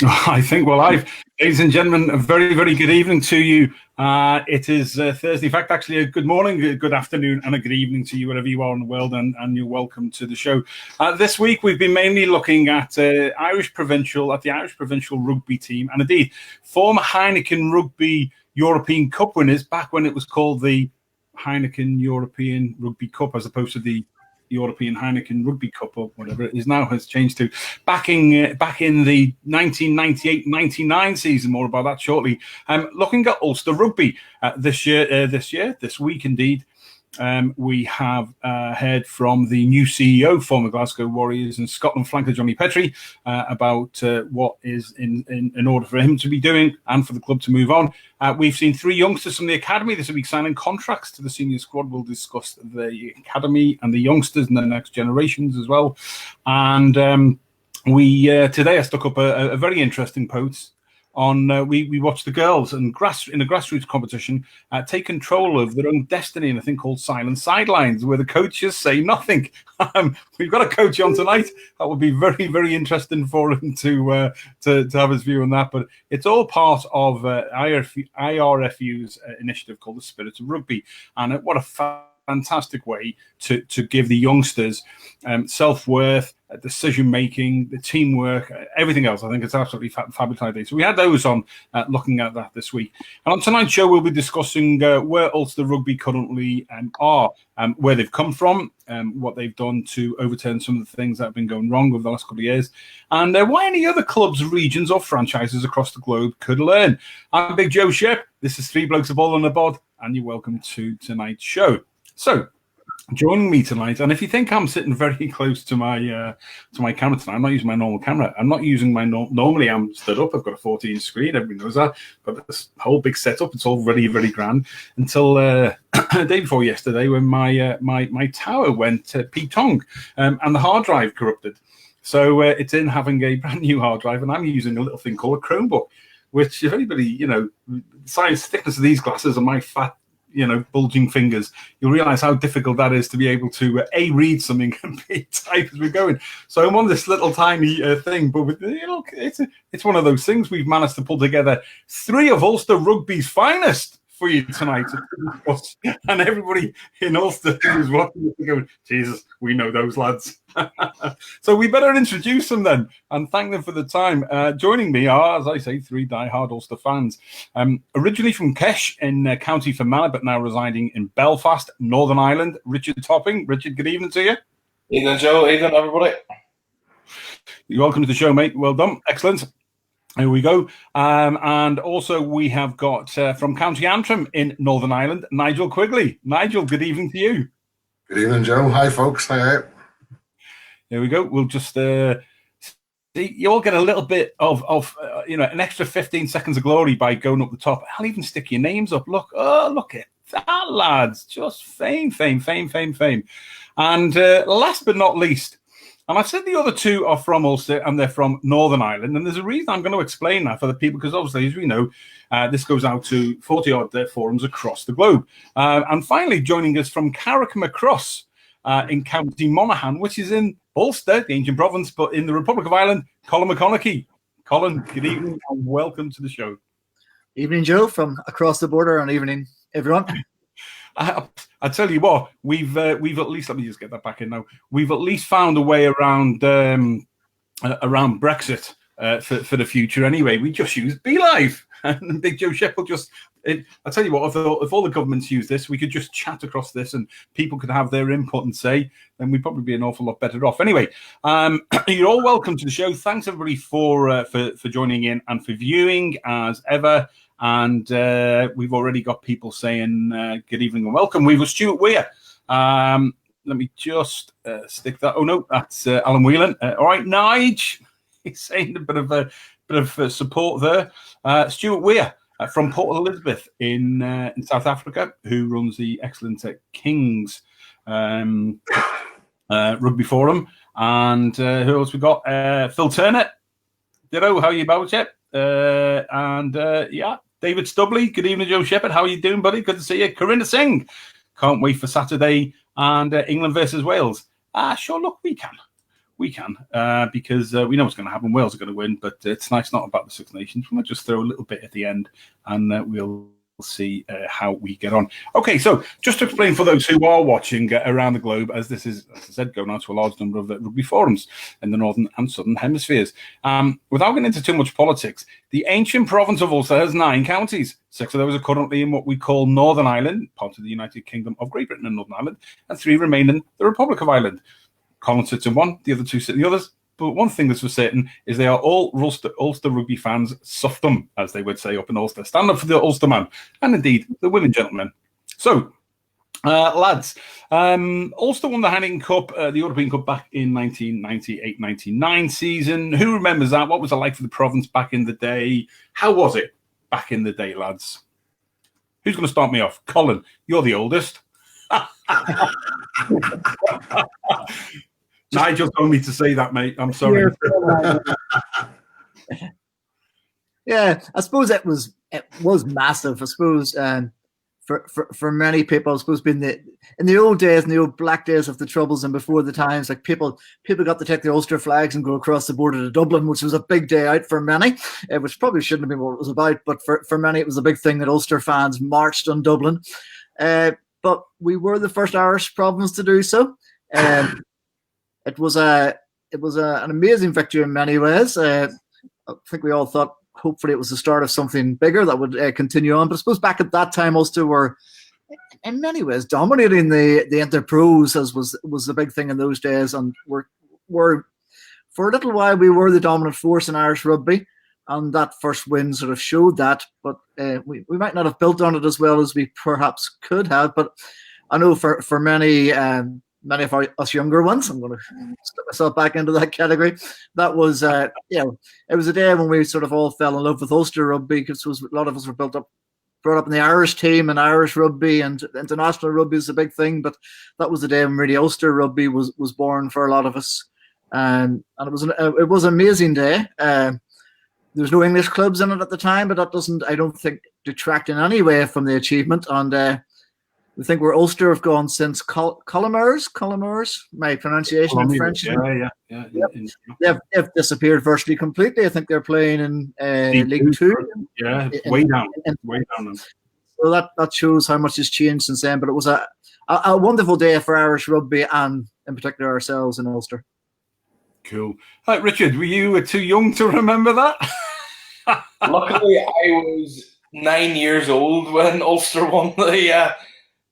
I think we're live. Ladies and gentlemen, a very, very good evening to you. It is Thursday. In fact, actually, a good morning, a good afternoon, and a good evening to you, wherever you are in the world, and you're welcome to the show. This week, we've been mainly looking at the Irish Provincial rugby team, and indeed, former Heineken Rugby European Cup winners, back when it was called the Heineken European Rugby Cup, as opposed to the European Heineken Rugby Cup, or whatever it is now, has changed to back in the 1998-99 season. More about that shortly. Looking at Ulster Rugby this week indeed. We have heard from the new CEO, former Glasgow Warriors and Scotland flanker Jonny Petrie, about what is in order for him to be doing and for the club to move on. We've seen three youngsters from the academy this week signing contracts to the senior squad. We'll discuss the academy and the youngsters and the next generations as well. And we today I stuck up a very interesting post on we watched the girls in a grassroots competition take control of their own destiny in a thing called Sidelines, where the coaches say nothing. We've got a coach on tonight. That would be very, very interesting for him to have his view on that. But it's all part of IRFU's initiative called the Spirit of Rugby, and what a fantastic way to give the youngsters self-worth, decision-making, the teamwork, everything else. I think it's absolutely fabulous idea. So we had those on looking at that this week. And on tonight's show, we'll be discussing where Ulster Rugby currently are, where they've come from, what they've done to overturn some of the things that have been going wrong over the last couple of years, and why any other clubs, regions or franchises across the globe could learn. I'm Big Joe Shep. This is Three Blokes, a Ball and a Bod, and you're welcome to tonight's show. So, joining me tonight, and if you think I'm sitting very close to my camera tonight, I'm not using my normal camera. I'm not using my normally I'm stood up. I've got a 14 screen. Everybody knows that. But this whole big setup, it's all very, very grand. Until the day before yesterday, when my tower went P-Tong, and the hard drive corrupted. So it's in having a brand new hard drive, and I'm using a little thing called a Chromebook, which if anybody, size thickness of these glasses and my fat, bulging fingers, you'll realize how difficult that is to be able to read something and B, type as we're going. So I'm on this little tiny thing, but with, it's one of those things. We've managed to pull together three of Ulster Rugby's finest for you tonight, and everybody in Ulster who's watching it going, Jesus, we know those lads. So we better introduce them then and thank them for the time. Joining me are, as I say, three die-hard Ulster fans. Originally from Kesh in County Fermanagh, but now residing in Belfast, Northern Ireland. Richard Topping. Richard, good evening to you. Evening, Joe. Evening, everybody. You're welcome to the show, mate. Well done. Excellent. Here we go. And also we have got from County Antrim in Northern Ireland, Nigel Quigley. Nigel, good evening to you. Good evening, Joe. Hi, folks. Hi. Here we go. We'll just see, you all get a little bit of an extra 15 seconds of glory by going up the top. I'll even stick your names up. Look at that, lads. Just fame. And last but not least, and I've said the other two are from Ulster and they're from Northern Ireland. And there's a reason I'm going to explain that for the people, because obviously, as we know, this goes out to 40-odd forums across the globe. And finally, joining us from Carrickmacross in County Monaghan, which is in Ulster, the ancient province, but in the Republic of Ireland, Colin McConaughey. Colin, good evening and welcome to the show. Evening, Joe, from across the border, and evening, everyone. I tell you what, we've at least, let me just get that back in now. We've at least found a way around Brexit for the future. Anyway, we just use BeLive, and Big Joe Shep will just. I tell you what, if all the governments use this, we could just chat across this, and people could have their input and say, then we'd probably be an awful lot better off. Anyway, you're all welcome to the show. Thanks everybody for joining in and for viewing as ever. And we've already got people saying good evening and welcome. We've got Stuart Weir. Let me just stick that. Oh no, that's Alan Whelan. All right, Nige. He's saying a bit of support there. Stuart Weir from Port Elizabeth in South Africa, who runs the excellent Kings Rugby Forum. And who else we got? Phil Turner. Ditto, how are you about it? David Stubley. Good evening, Joe Shepherd. How are you doing, buddy? Good to see you. Corinna Singh. Can't wait for Saturday and England versus Wales. Sure, look, we can. we can, because we know what's going to happen. Wales are going to win, but it's nice not about the Six Nations. We'll just throw a little bit at the end, and we'll see how we get on. Okay, so just to explain for those who are watching around the globe, as this is, as I said, going out to a large number of rugby forums in the northern and southern hemispheres. Without getting into too much politics, the ancient province of Ulster has 9 counties. 6 of those are currently in what we call Northern Ireland, part of the United Kingdom of Great Britain and Northern Ireland, and 3 remain in the Republic of Ireland. Colin sits in one, the other 2 sit in the others. But one thing that's for certain is they are all Ulster Rugby fans. Suff them, as they would say up in Ulster. Stand up for the Ulster man, and indeed the women, gentlemen. So, lads, Ulster won the Heineken Cup, the European Cup, back in 1998-99 season. Who remembers that? What was it like for the province back in the day? How was it back in the day, lads? Who's going to start me off? Colin, you're the oldest. Nigel told me to say that, mate. I'm sorry. Yeah, I suppose it was massive. I suppose for many people, I suppose in the old days, in the old black days of the Troubles and before the times, like people got to take their Ulster flags and go across the border to Dublin, which was a big day out for many, which probably shouldn't have been what it was about, but for many it was a big thing that Ulster fans marched on Dublin. But we were the first Irish province to do so. It was an amazing victory in many ways. I think we all thought hopefully it was the start of something bigger that would continue on. But I suppose back at that time, Ulster were in many ways dominating the Inter-Pros, as was the big thing in those days, and were for a little while we were the dominant force in Irish rugby, and that first win sort of showed that. But we might not have built on it as well as we perhaps could have. But I know for many. Many of us younger ones, I'm going to slip myself back into that category. That was, it was a day when we sort of all fell in love with Ulster rugby, because a lot of us were brought up in the Irish team and Irish rugby, and international rugby is a big thing. But that was the day when really Ulster rugby was born for a lot of us, and it was an amazing day. There was no English clubs in it at the time, but that doesn't, I don't think, detract in any way from the achievement. And we think we're Ulster have gone since Colomers, my pronunciation in French. Yeah. They've disappeared virtually completely. I think they're playing in League 2. Yeah, way down. So that shows how much has changed since then. But it was a wonderful day for Irish rugby, and in particular ourselves in Ulster. Cool. Right, Richard, were you too young to remember that? Luckily, I was 9 years old when Ulster won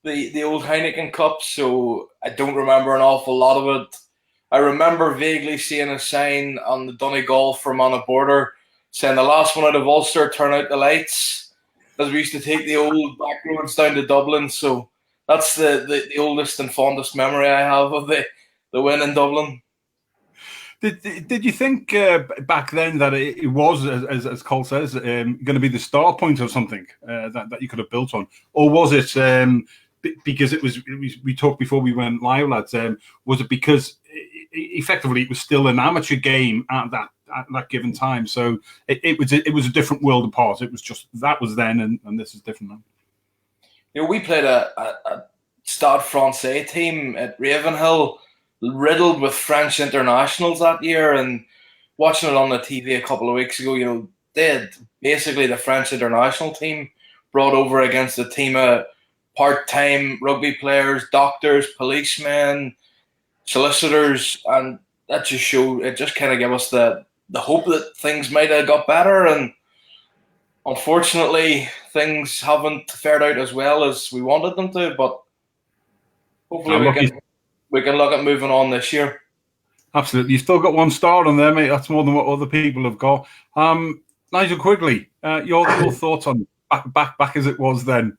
the old Heineken Cup, so I don't remember an awful lot of it. I remember vaguely seeing a sign on the Donegal from on a border saying the last one out of Ulster, turn out the lights, as we used to take the old back roads down to Dublin. So that's the oldest and fondest memory I have of the win in Dublin. Did you think back then that it was, as Cole says, going to be the start point or something that you could have built on? Or was it... because it was, we talked before we went live, lads. Was it because effectively it was still an amateur game at that given time? So it was a different world apart. It was just that was then, and this is different now. You know, we played a Stade Francais team at Ravenhill, riddled with French internationals that year, and watching it on the TV a couple of weeks ago, you know, they had basically the French international team brought over against a team of part-time rugby players, doctors, policemen, solicitors, and that just showed, it just kind of gave us the hope that things might have got better. And unfortunately, things haven't fared out as well as we wanted them to, but hopefully we can look at moving on this year. Absolutely. You've still got one star on there, mate. That's more than what other people have got. Nigel, quickly, your thoughts on back as it was then?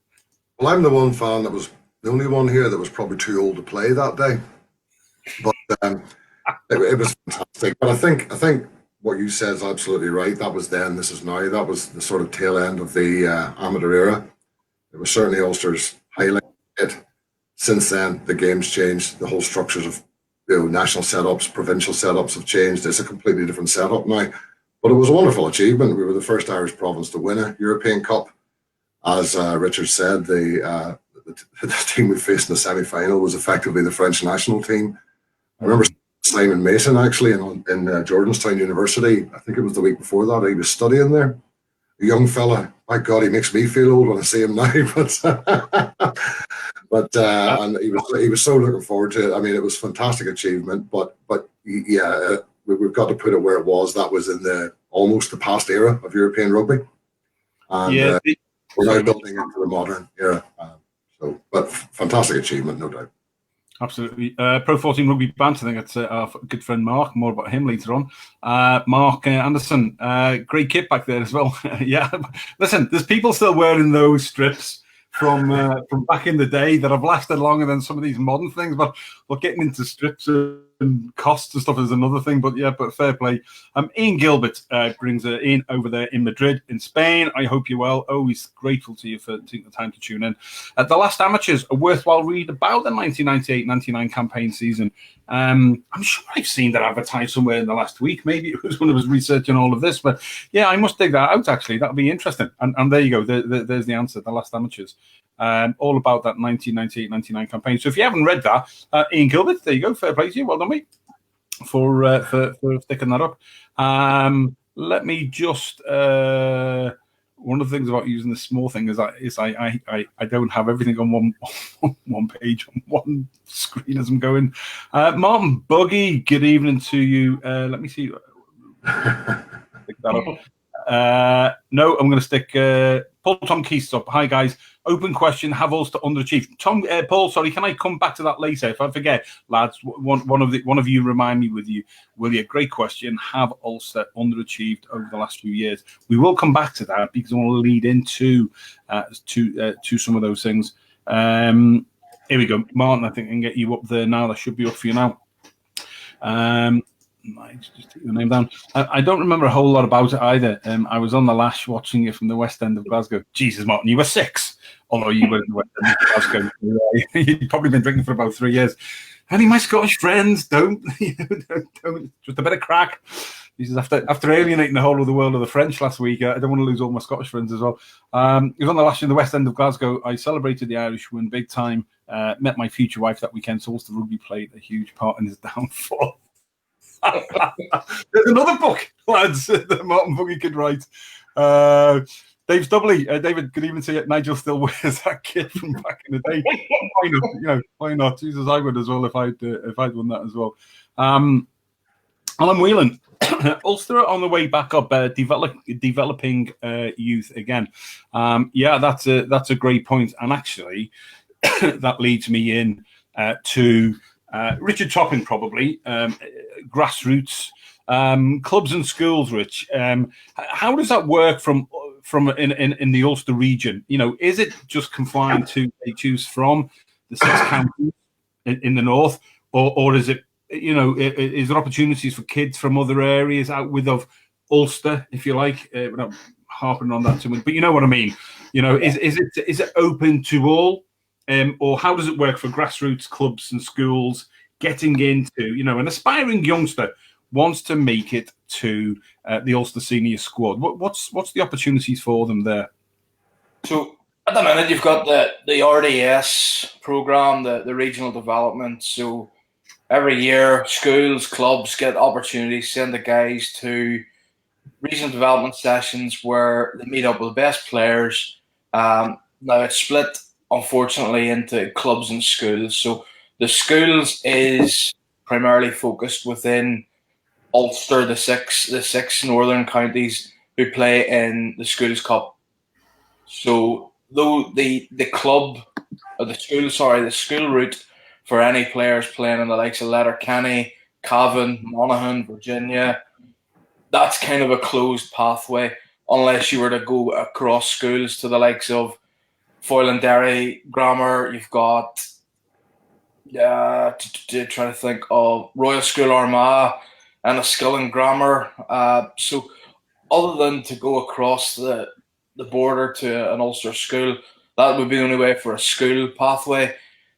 Well, I'm the one fan that was the only one here that was probably too old to play that day. But it was fantastic. But I think what you said is absolutely right. That was then, this is now. That was the sort of tail end of the amateur era. It was certainly Ulster's highlight. Since then, the game's changed. The whole structures of national setups, provincial setups have changed. It's a completely different setup now. But it was a wonderful achievement. We were the first Irish province to win a European Cup. As Richard said, the team we faced in the semi-final was effectively the French national team. I remember Simon Mason actually in Jordanstown University. I think it was the week before that. He was studying there. A young fella. My God, he makes me feel old when I see him now. And he was so looking forward to it. I mean, it was a fantastic achievement. But yeah, we've got to put it where it was. That was in almost the past era of European rugby, and we're now building into the modern era. But fantastic achievement, no doubt. Absolutely. Pro 14 Rugby Bant, I think that's our good friend Mark. More about him later on. Mark Anderson, great kit back there as well. Yeah. Listen, there's people still wearing those strips from back in the day that have lasted longer than some of these modern things. But getting into strips and costs and stuff is another thing. But yeah, but fair play. Ian Gilbert brings Ian over there in Madrid, in Spain. I hope you're well. Always grateful to you for taking the time to tune in. The Last Amateurs, a worthwhile read about the 1998-99 campaign season. I'm sure I've seen that advertised somewhere in the last week. Maybe it was when I was researching all of this. But yeah, I must dig that out, actually. That'll be interesting. And there you go. There's the answer, The Last Amateurs. All about that 1998-99 campaign. So if you haven't read that, Ian Gilbert, there you go. Fair play to you. Well done, mate, for sticking that up. Let me just. One of the things about using the small thing is I don't have everything on one page on one screen as I'm going. Martin Buggy, good evening to you. Let me see. Pick that up. No, I'm going to stick Paul Tom Keith up. Hi guys. Open question: have Ulster underachieved? Paul, sorry, can I come back to that later? If I forget, lads, one of you remind me, will you? Great question. Have Ulster underachieved over the last few years? We will come back to that because I want to lead into to some of those things. Here we go, Martin. I think I can get you up there now. That should be up for you now. Just take your name down. I don't remember a whole lot about it either. I was on the lash watching you from the West End of Glasgow. Jesus, Martin, you were 6. Although you were in the West End of Glasgow. You'd probably been drinking for about 3 years. Any of my Scottish friends, don't just a bit of crack. Jesus, after alienating the whole of the world of the French last week, I don't want to lose all my Scottish friends as well. It was on the lash in the West End of Glasgow. I celebrated the Irish win big time. Met my future wife that weekend, so Ulster Rugby played a huge part in his downfall. There's another book, lads, that Martin Buggy could write. Dave's doubly. David, good evening to you. Nigel still wears that kit from back in the day. Why not? Why not? Jesus, I would as well if I'd won that as well. Alan Whelan, Ulster on the way back up, developing youth again. Yeah, that's a great point, and actually, that leads me in to Richard Topping, probably grassroots clubs and schools. Rich, how does that work from in the Ulster region? Is it just confined to they choose from the 6 counties in the north, or is it? Is there opportunities for kids from other areas out of Ulster, if you like? We're not harping on that too much, but you know what I mean. Is it open to all, or how does it work for grassroots clubs and schools getting into? An aspiring youngster wants to make it to the Ulster senior squad. What's the opportunities for them there? So at the minute, you've got the RDS program, the regional development. So every year, schools, clubs get opportunities, send the guys to regional development sessions where they meet up with the best players. Now it's split, unfortunately, into clubs and schools. So the schools is primarily focused within Ulster, the six northern counties who play in the Schools Cup. So though the school route for any players playing in the likes of Letterkenny, Cavan, Monaghan, Virginia, that's kind of a closed pathway unless you were to go across schools to the likes of Foyle and Derry Grammar. You've got trying to think of Royal School Armagh and a Skilling Grammar. So other than to go across the border to an Ulster school, that would be the only way for a school pathway.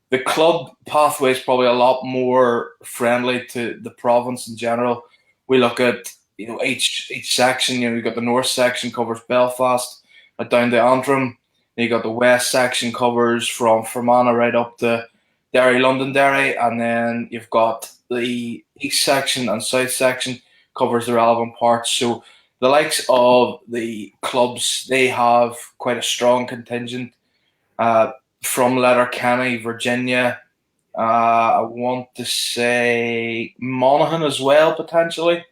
The club pathway is probably a lot more friendly to the province in general. We look at each section. You've got the north section covers Belfast down to Antrim. You got the west section covers from Fermanagh right up to Derry, Londonderry, and then you've got the east section and south section covers the relevant parts. So the likes of the clubs, they have quite a strong contingent from Letterkenny, Virginia. I want to say Monaghan as well, potentially.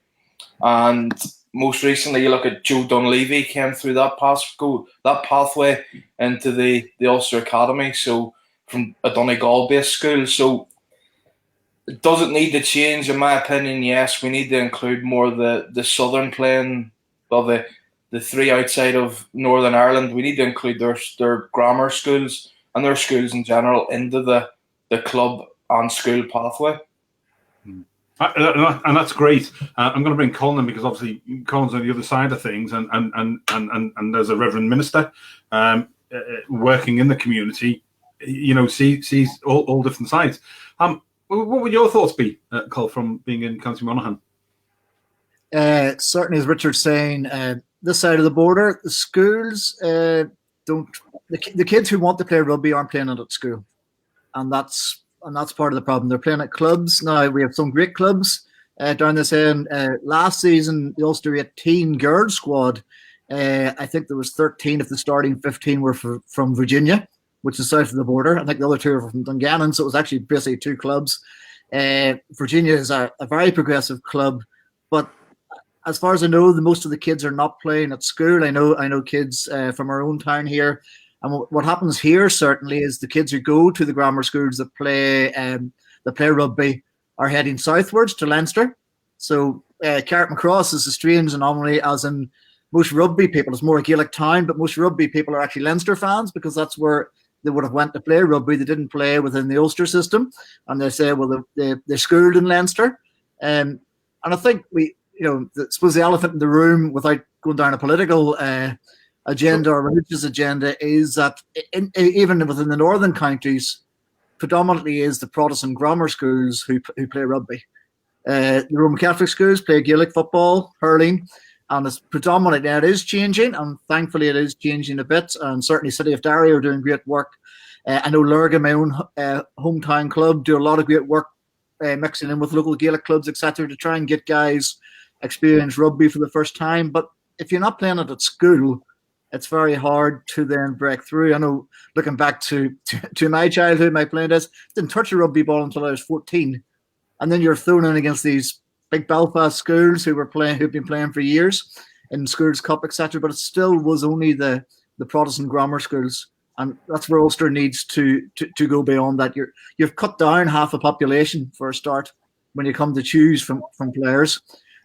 And most recently, you look at Joe Dunleavy came through that pathway into the Ulster Academy, so from a Donegal-based school. So does it need to change? In my opinion, yes. We need to include more of the southern playing, well, the three outside of Northern Ireland. We need to include their grammar schools and their schools in general into the club and school pathway. And that's great. I'm going to bring Colin in because obviously Colin's on the other side of things, and there's a Reverend Minister working in the community. Sees all different sides. What would your thoughts be, Col, from being in County Monaghan? Certainly, as Richard's saying, this side of the border, the schools don't. The kids who want to play rugby aren't playing it at school, and that's part of the problem. They're playing at clubs now. We have some great clubs down this end. Last season, the Ulster 18 girls squad, I think there was 13 of the starting 15 were from Virginia, which is south of the border. I think the other two are from Dungannon, so it was actually basically two clubs. Virginia is a very progressive club, but as far as I know, most of the kids are not playing at school. I know kids from our own town here. And what happens here certainly is the kids who go to the grammar schools that play rugby are heading southwards to Leinster. So Carrickmacross is a strange anomaly, as in most rugby people, it's more a Gaelic town, but most rugby people are actually Leinster fans because that's where they would have went to play rugby. They didn't play within the Ulster system, and they say, well, they're schooled in Leinster. And I think I suppose the elephant in the room, without going down a political agenda or religious agenda, is that even within the northern counties, predominantly is the Protestant grammar schools who play rugby. The Roman Catholic schools play Gaelic football, hurling, and it's predominantly that is changing, and thankfully it is changing a bit. And certainly City of Derry are doing great work. I know Lurgan, my own hometown club, do a lot of great work mixing in with local Gaelic clubs, etc., to try and get guys experience rugby for the first time. But if you're not playing it at school, it's very hard to then break through. I know, looking back to my childhood, my playing days, didn't touch a rugby ball until I was 14, and then you're thrown in against these big Belfast schools who've been playing for years in schools cup, etc. But it still was only the Protestant grammar schools, and that's where Ulster needs to go beyond that. You've cut down half the population for a start when you come to choose from players.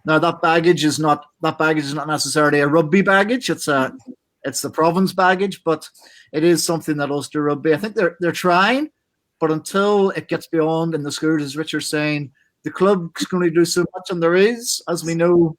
Now that baggage is not necessarily a rugby baggage. It's the province baggage, but it is something that Ulster Rugby, I think they're trying, but until it gets beyond in the schools, as Richard's saying, the club's going to do so much, and there is, as we know,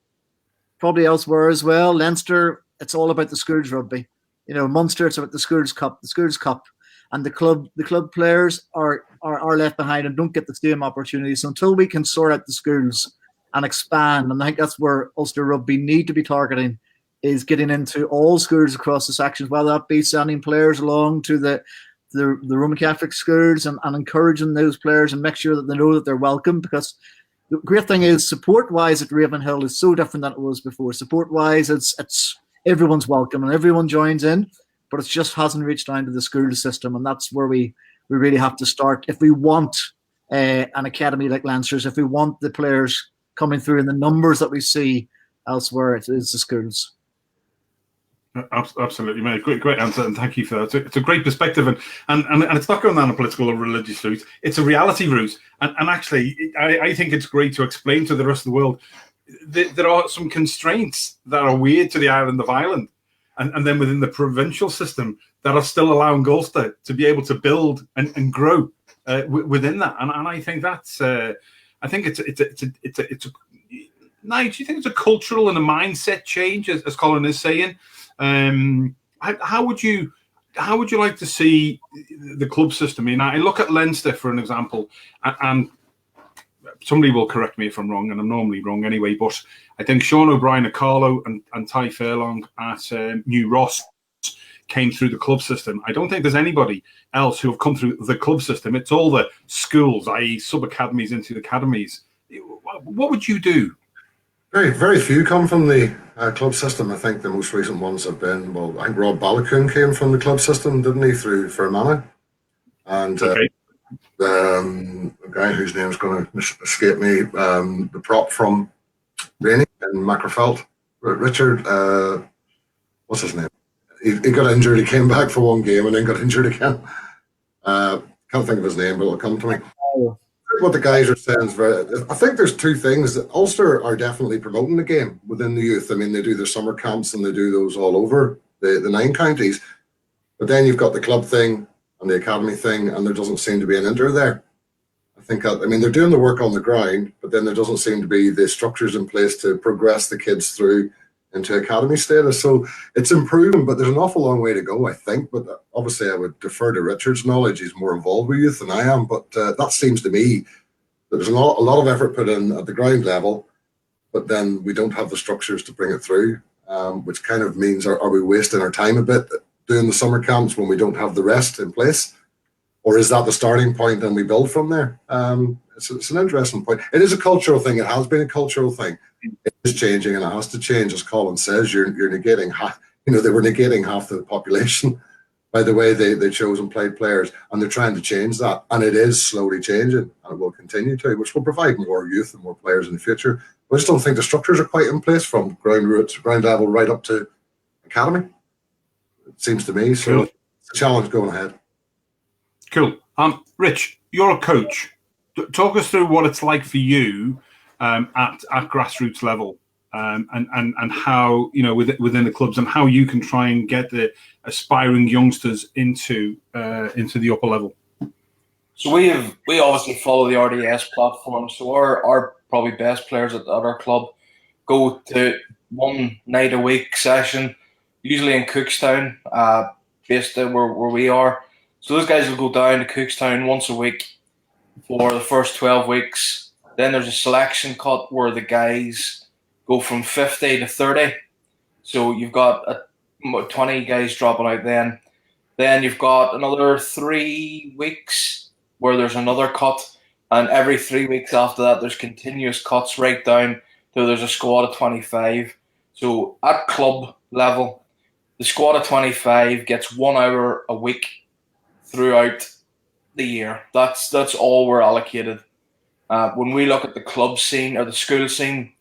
probably elsewhere as well. Leinster, it's all about the schools rugby. Munster, it's about the schools cup, and the club players are left behind and don't get the same opportunities. So until we can sort out the schools and expand, and I think that's where Ulster Rugby need to be targeting, is getting into all schools across the sections, whether that be sending players along to the Roman Catholic schools and encouraging those players and make sure that they know that they're welcome. Because the great thing is, support-wise at Ravenhill is so different than it was before. Support-wise, it's everyone's welcome and everyone joins in, but it just hasn't reached down to the school system, and that's where we really have to start if we want an academy like Leinster's, if we want the players coming through in the numbers that we see elsewhere. It is the schools. Absolutely, mate. Great answer, and thank you for that. It's a great perspective, and it's not going down a political or religious route. It's a reality route, and actually, I think it's great to explain to the rest of the world that there are some constraints that are weird to the island of Ireland, and then within the provincial system that are still allowing Ulster to be able to build and grow within that. And I think that's I think it's Nige, do you think it's a cultural and a mindset change, as Colin is saying? How would you like to see the club system? I mean, I look at Leinster for an example, and somebody will correct me if I'm wrong, and I'm normally wrong anyway, but I think Sean O'Brien at Carlow and Ty Furlong at New Ross came through the club system. I don't think there's anybody else who have come through the club system. It's all the schools, i.e. sub-academies into the academies. What would you do? Very, very few come from the club system. I think the most recent ones have been, well, I think Rob Balakoon came from the club system, didn't he, through Fermanagh? And Okay. a guy whose name's going to escape me, the prop from Rainey in Macrofelt, Richard, what's his name? He got injured, he came back for one game and then got injured again. Can't think of his name, but it'll come to me. What the guys are saying is I think there's two things. Ulster are definitely promoting the game within the youth. I mean, they do their summer camps and they do those all over the 9 counties. But then you've got the club thing and the academy thing, and there doesn't seem to be an inter there. I mean, they're doing the work on the ground, but then there doesn't seem to be the structures in place to progress the kids through into academy status. So it's improving, but there's an awful long way to go, I think. But obviously I would defer to Richard's knowledge. He's more involved with youth than I am. But that seems to me that there's a lot of effort put in at the ground level, but then we don't have the structures to bring it through, which kind of means are we wasting our time a bit doing the summer camps when we don't have the rest in place? Or is that the starting point and we build from there? It's an interesting point. It is a cultural thing. It has been a cultural thing. It is changing and it has to change. As Colin says, you're negating half, they were negating half the population by the way they chose and played players, and they're trying to change that. And it is slowly changing, and it will continue to, which will provide more youth and more players in the future. But I just don't think the structures are quite in place from ground roots, ground level, right up to academy. It seems to me. So it's a challenge going ahead. Cool. Rich, you're a coach. Talk us through what it's like for you at grassroots level, and how, within the clubs, and how you can try and get the aspiring youngsters into the upper level. So we obviously follow the RDS platform. So our probably best players at our club go to 1 night a week session, usually in Cookstown, based where we are. So those guys will go down to Cookstown once a week for the first 12 weeks. Then there's a selection cut where the guys go from 50 to 30. So you've got 20 guys dropping out then. Then you've got another 3 weeks where there's another cut. And every 3 weeks after that, there's continuous cuts right down till there's a squad of 25. So at club level, the squad of 25 gets 1 hour a week throughout the year. That's all we're allocated. When we look at the club scene or the school scene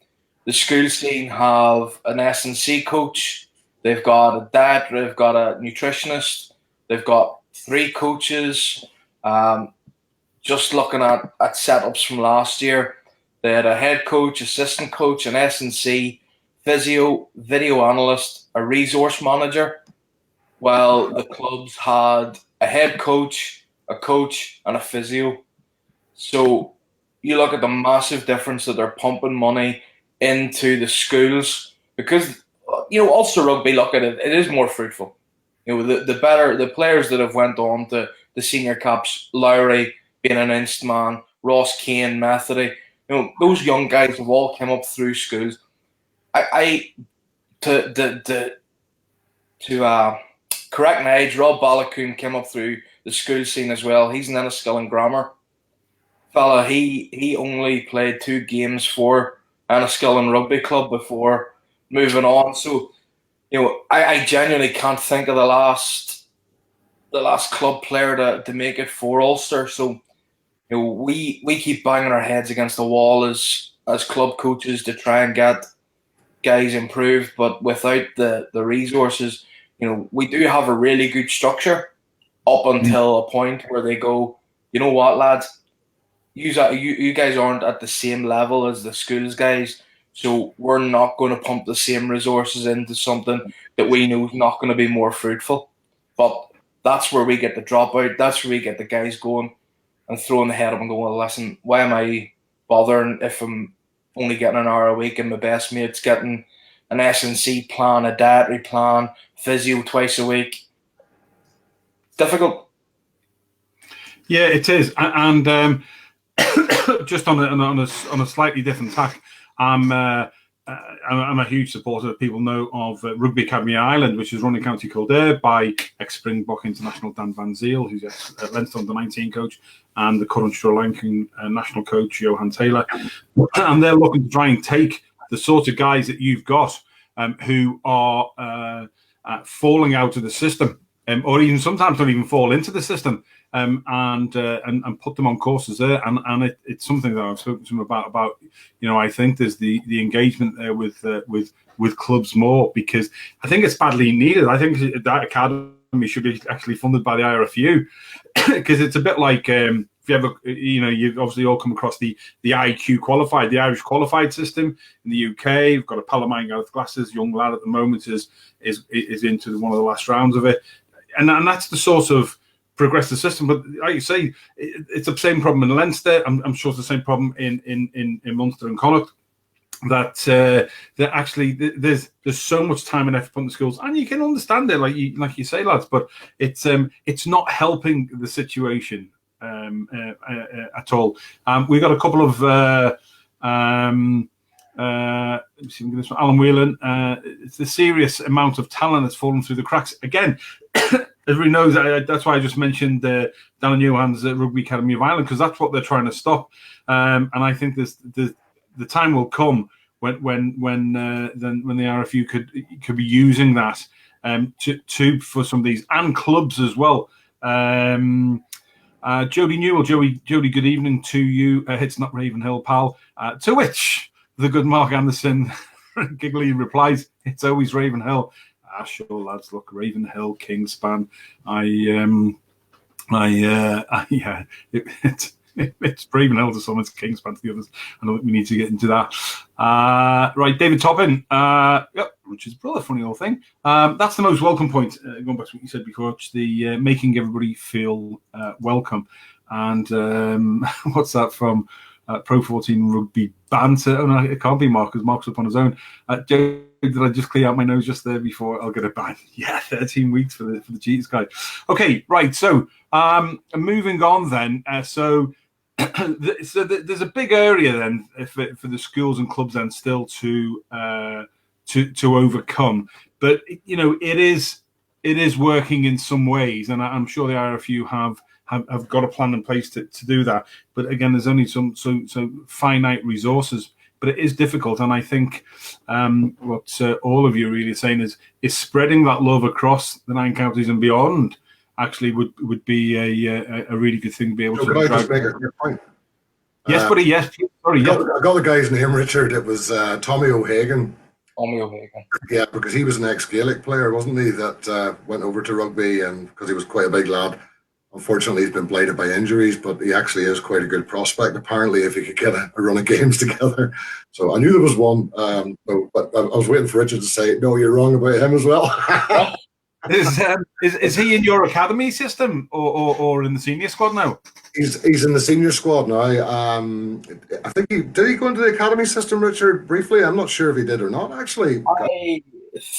have an S&C coach. They've got a dad. They've got a nutritionist. They've got 3 coaches. Just looking at setups from last year, they had a head coach, assistant coach, an S&C, physio, video analyst, a resource manager, while the clubs had a head coach, a coach, and a physio. So you look at the massive difference that they're pumping money into the schools, because Ulster Rugby, look at it, it is more fruitful. The players that have went on to the senior caps, Lowry being announced man, Ross Kane, Methody, those young guys have all come up through schools. To correct my age, Rob Balakoon came up through the school scene as well. He's an Enniskillen Grammar fella. He only played 2 games for Enniskillen Rugby Club before moving on. So, I genuinely can't think of the last club player to make it for Ulster. So, we keep banging our heads against the wall as club coaches to try and get guys improved, but without the resources, we do have a really good structure up until a point where they go, you know what, lads, you guys aren't at the same level as the schools guys, so we're not going to pump the same resources into something that we know is not going to be more fruitful. But that's where we get the dropout. That's where we get the guys going and throwing the head up and going, well, listen, why am I bothering if I'm only getting an hour a week and my best mate's getting an S&C plan, a dietary plan, physio twice a week? Difficult. Yeah, it is. And just on a slightly different tack, I'm I'm a huge supporter. People know of Rugby Academy Ireland, which is run in County Kildare by ex-Springbok international Dan Van Zyl, who's ex-Leinster under-19 coach, and the current Sri Lankan national coach Johan Taylor. And they're looking to try and take the sort of guys that you've got who are falling out of the system, or even sometimes don't even fall into the system, and put them on courses there. And it's something that I've spoken to them about. I think there's the engagement there with clubs more, because I think it's badly needed. I think that academy should be actually funded by the IRFU, because it's a bit like if you ever, you've obviously all come across the IQ qualified, the Irish qualified system in the UK. We've got a pal of mine with glasses, young lad at the moment, is into one of the last rounds of it, and that's the sort of progressive system. But like you say, it's the same problem in Leinster. I'm sure it's the same problem in Munster and Connacht. That actually there's so much time and effort put in the schools, and you can understand it, like you say, lads. But it's not helping the situation at all. We've got a couple of Alan Whelan. It's the serious amount of talent that's fallen through the cracks again. Everybody knows that's why I just mentioned Dan and Johan's Rugby Academy of Ireland, because that's what they're trying to stop. And I think the time will come when the RFU could be using that for some of these, and clubs as well. Jody Newell, Jody, good evening to you. It's not Ravenhill, pal. To which the good Mark Anderson giggly replies, "It's always Ravenhill." Sure, lads. Look, Ravenhill, Kingspan. It's Ravenhill to some, it's Kingspan to the others. I don't think we need to get into that. Right, David Toppin. Yep, Richard's brother, funny old thing. That's the most welcome point, going back to what you said before, it's the making everybody feel welcome. And what's that from? Pro 14 Rugby Banter. Oh, no, it can't be Mark, because Mark's up on his own. Did I just clear out my nose just there before I'll get a ban? Yeah, 13 weeks for the Cheaters guy. Okay, right. So moving on then. So there's a big area then for the schools and clubs then still to overcome. But it is working in some ways, and I'm sure the IRFU have got a plan in place to do that. But again, there's only some finite resources. But it is difficult, and I think what all of you are really saying is spreading that love across the 9 counties and beyond. Actually, would be a really good thing to be able to. Could I just make a quick point? Yes, buddy. Yes. Sorry. I got the guy's name, Richard. It was Tommy O'Hagan. Tommy O'Hagan. Yeah, because he was an ex-Gaelic player, wasn't he? That went over to rugby, and because he was quite a big lad. Unfortunately, he's been blighted by injuries, but he actually is quite a good prospect, apparently, if he could get a run of games together. So I knew there was one, but I was waiting for Richard to say, no, you're wrong about him as well. Is he in your academy system or in the senior squad now? He's in the senior squad now. I think did he go into the academy system, Richard, briefly? I'm not sure if he did or not, actually. I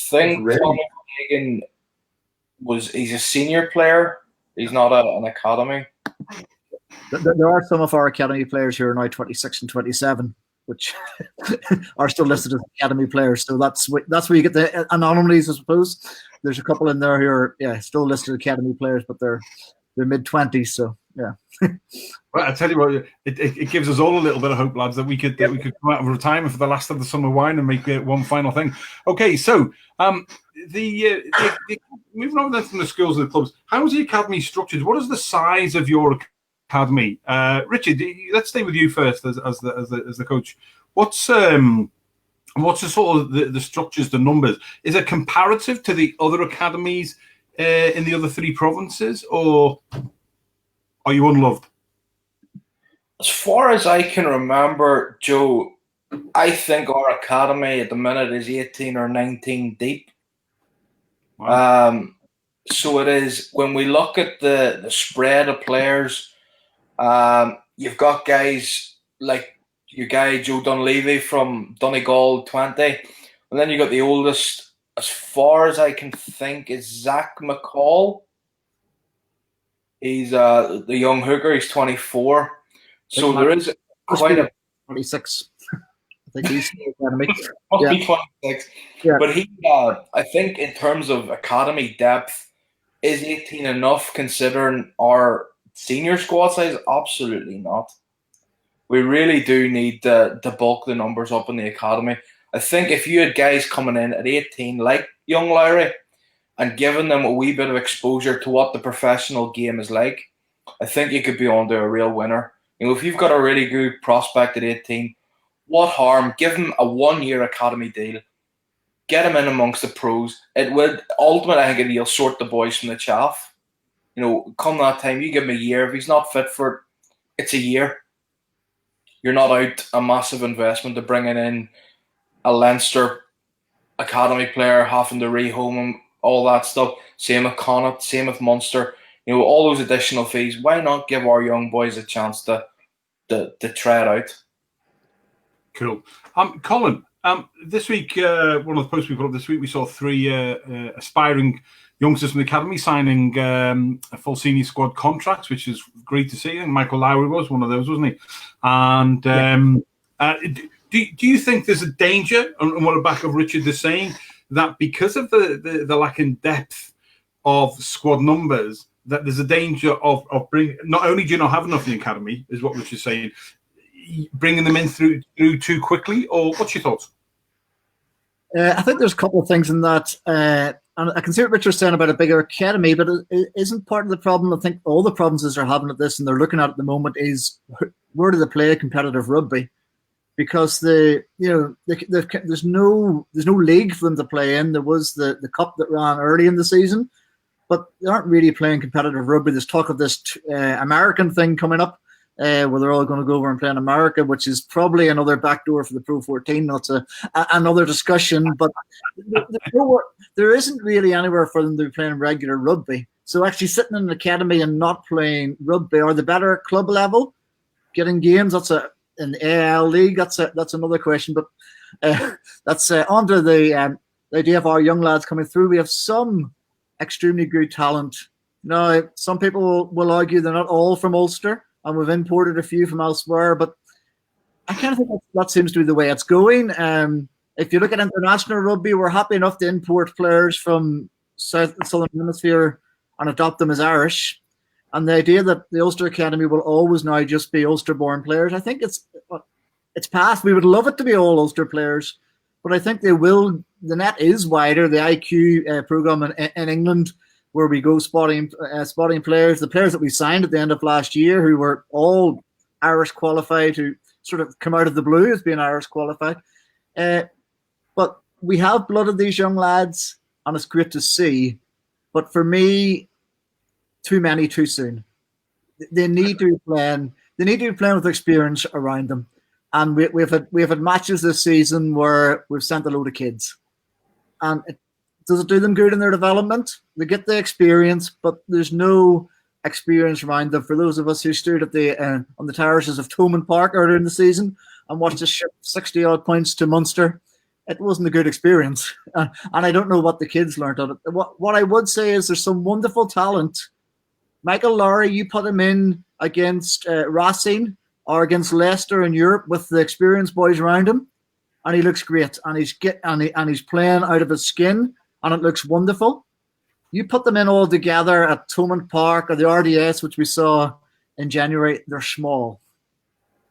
think Tommy O'Hagan he's a senior player. He's not an academy. There are some of our academy players who are now 26 and 27, which are still listed as academy players. So that's where you get the anomalies, I suppose. There's a couple in there who are still listed academy players, but they're mid-20s. So yeah. Well, I tell you what, it gives us all a little bit of hope, lads, that we could come out of retirement for the last of the summer wine and make one final thing. Okay, so the moving on then from the schools and the clubs, how is the academy structured? What is the size of your academy? Richard, let's stay with you first as the coach. What's the sort of the structures, the numbers? Is it comparative to the other academies in the other 3 provinces, or are you unloved? As far as I can remember, Joe, I think our academy at the minute is 18 or 19 deep. Wow. So it is, when we look at the spread of players, you've got guys like your guy Joe Dunleavy from Donegal 20, and then you got the oldest, as far as I can think, is Zach McCall. He's the young hooker. He's 24. So there is quite a 26. I think he's academy. Must Yeah. be 26. Yeah. But he, I think, in terms of academy depth, is 18 enough considering our senior squad size? Absolutely not. We really do need to bulk the numbers up in the academy. I think if you had guys coming in at 18, like young Lowry, and giving them a wee bit of exposure to what the professional game is like, I think you could be onto a real winner. You know, if you've got a really good prospect at 18, what harm? Give him a 1-year academy deal. Get him in amongst the pros. It would ultimately, I think, it'll sort the boys from the chaff. You know, come that time, you give him a year. If he's not fit for it, it's a year. You're not out a massive investment to bringing in a Leinster academy player, having to rehome him, all that stuff. Same with Connacht, same with Munster. You know, all those additional fees. Why not give our young boys a chance to try it out? Cool. Colin, this week, one of the posts we put up this week, we saw 3 aspiring youngsters from the academy signing a full senior squad contracts, which is great to see. And Michael Lowry was one of those, wasn't he? And do you think there's a danger, and what the back of Richard is saying, that because of the lack in depth of squad numbers, that there's a danger of bringing, not only do you not have enough in the academy, is what Richard's saying, bringing them in through too quickly, or what's your thoughts? I think there's a couple of things in that. And I can see what Richard's saying about a bigger academy, but it isn't part of the problem. I think all the problems they're having at this and they're looking at the moment is where do they play competitive rugby? Because there's no league for them to play in. There was the cup that ran early in the season, but they aren't really playing competitive rugby. There's talk of this American thing coming up, where they're all going to go over and play in America, which is probably another backdoor for the Pro 14. That's another discussion, but there isn't really anywhere for them to be playing regular rugby. So actually sitting in an academy and not playing rugby, or the better club level, getting games, in the AL League, that's another question. But that's onto the idea of our young lads coming through. We have some extremely good talent. Now, some people will argue they're not all from Ulster, and we've imported a few from elsewhere, but I kind of think that seems to be the way it's going. If you look at international rugby, we're happy enough to import players from Southern Hemisphere and adopt them as Irish. And the idea that the Ulster Academy will always now just be Ulster-born players, I think it's past. We would love it to be all Ulster players, but I think they will. The net is wider. The IQ program in England, where we go spotting players, the players that we signed at the end of last year, who were all Irish qualified, who sort of come out of the blue as being Irish qualified. But we have blooded these young lads, and it's great to see. But for me, too many too soon. They need to be playing. They need to be playing with experience around them. And we've had matches this season where we've sent a load of kids, and does it do them good in their development? They get the experience, but there's no experience around them. For those of us who stood at the on the terraces of Thomond Park earlier in the season and watched us ship 60-odd points to Munster, it wasn't a good experience. And I don't know what the kids learned on it. What I would say is there's some wonderful talent. Michael Lowry, you put him in against Racine or against Leicester in Europe with the experienced boys around him, and he looks great, and he's playing out of his skin, and it looks wonderful. You put them in all together at Thomond Park or the RDS, which we saw in January, they're small.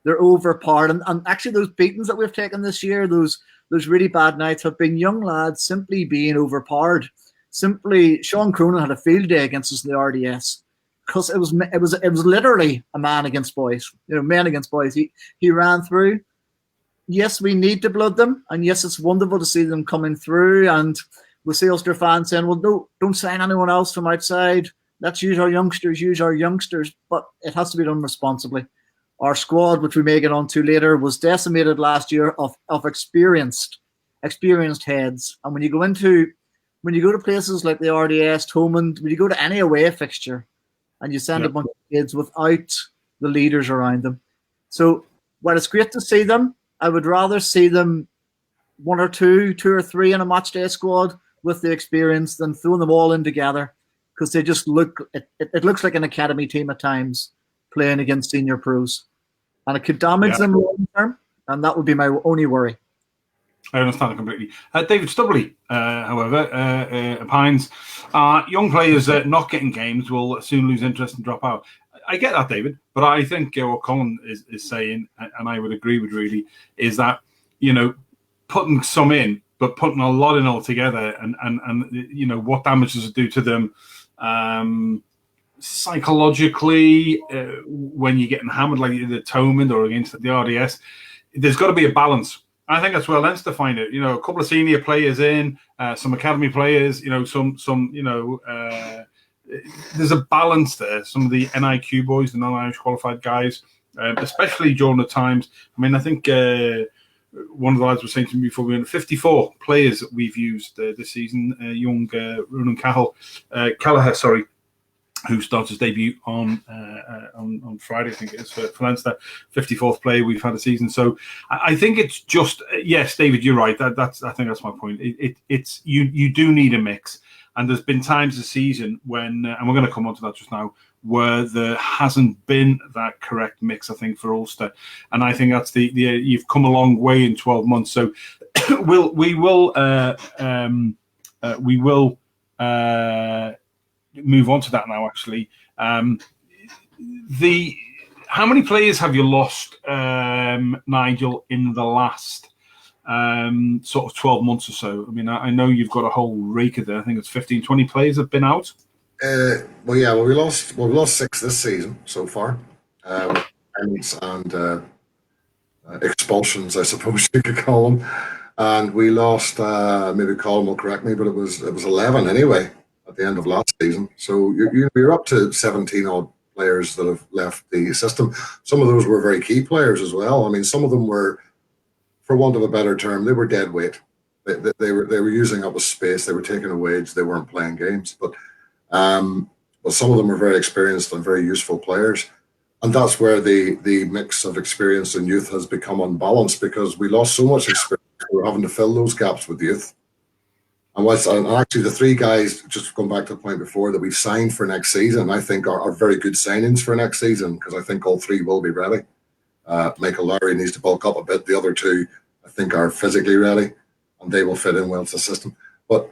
They're overpowered. And actually those beatings that we've taken this year, those really bad nights, have been young lads simply being overpowered. Simply, Sean Cronin had a field day against us in the RDS because it was literally a man against boys. Men against boys. He ran through. Yes, we need to blood them, and yes, it's wonderful to see them coming through. And we'll see Ulster fans saying, "Well, no, don't sign anyone else from outside. Let's use our youngsters." But it has to be done responsibly. Our squad, which we may get on to later, was decimated last year of experienced heads. And when you go to places like the RDS, Thomond, when you go to any away fixture, and you send a bunch of kids without the leaders around them. So while it's great to see them, I would rather see them one or two or three in a match day squad with the experience than throwing them all in together, because they just it looks like an academy team at times playing against senior pros, and it could damage them long term. and that would be my only worry. I understand it completely. David Stubbley, however, opines, young players not getting games will soon lose interest and drop out. I get that, David, but I think what Colin is saying, and I would agree with really, is that, putting some in, but putting a lot in altogether, and what damage does it do to them psychologically when you're getting hammered like the Thomond or against the RDS. There's got to be a balance. I think that's where Leinster find it. A couple of senior players in, some academy players. There's a balance there. Some of the NIQ boys, the non-Irish qualified guys, especially during the times. I mean, I think one of the lads was saying to me before we went, 54 players that we've used this season. Young Ronan Kelleher, who starts his debut on Friday, I think it is, for Leinster. 54th player we've had a season. So I think it's just, yes, David, you're right. I think that's my point. It's you do need a mix. And there's been times this season when, and we're going to come on to that just now, where there hasn't been that correct mix, I think, for Ulster. And I think that's you've come a long way in 12 months. So we will move on to that now, actually. How many players have you lost, Nigel, in the last sort of 12 months or so? I mean, I know you've got a whole rake of there. I think it's 15, 20 players have been out. We lost 6 this season so far. And expulsions, I suppose you could call them. And we lost, maybe Colin will correct me, but it was 11 anyway at the end of last season. So you're up to 17 odd players that have left the system. Some of those were very key players as well. I mean, some of them were, for want of a better term, they were dead weight. They were using up a space. They were taking a wage. They weren't playing games. But some of them were very experienced and very useful players. And that's where the mix of experience and youth has become unbalanced, because we lost so much experience. We were having to fill those gaps with youth. And actually the 3 guys, just going back to the point before, that we've signed for next season, I think are very good signings for next season, because I think all 3 will be ready. Michael Lowry needs to bulk up a bit. The other 2, I think, are physically ready, and they will fit in well to the system. But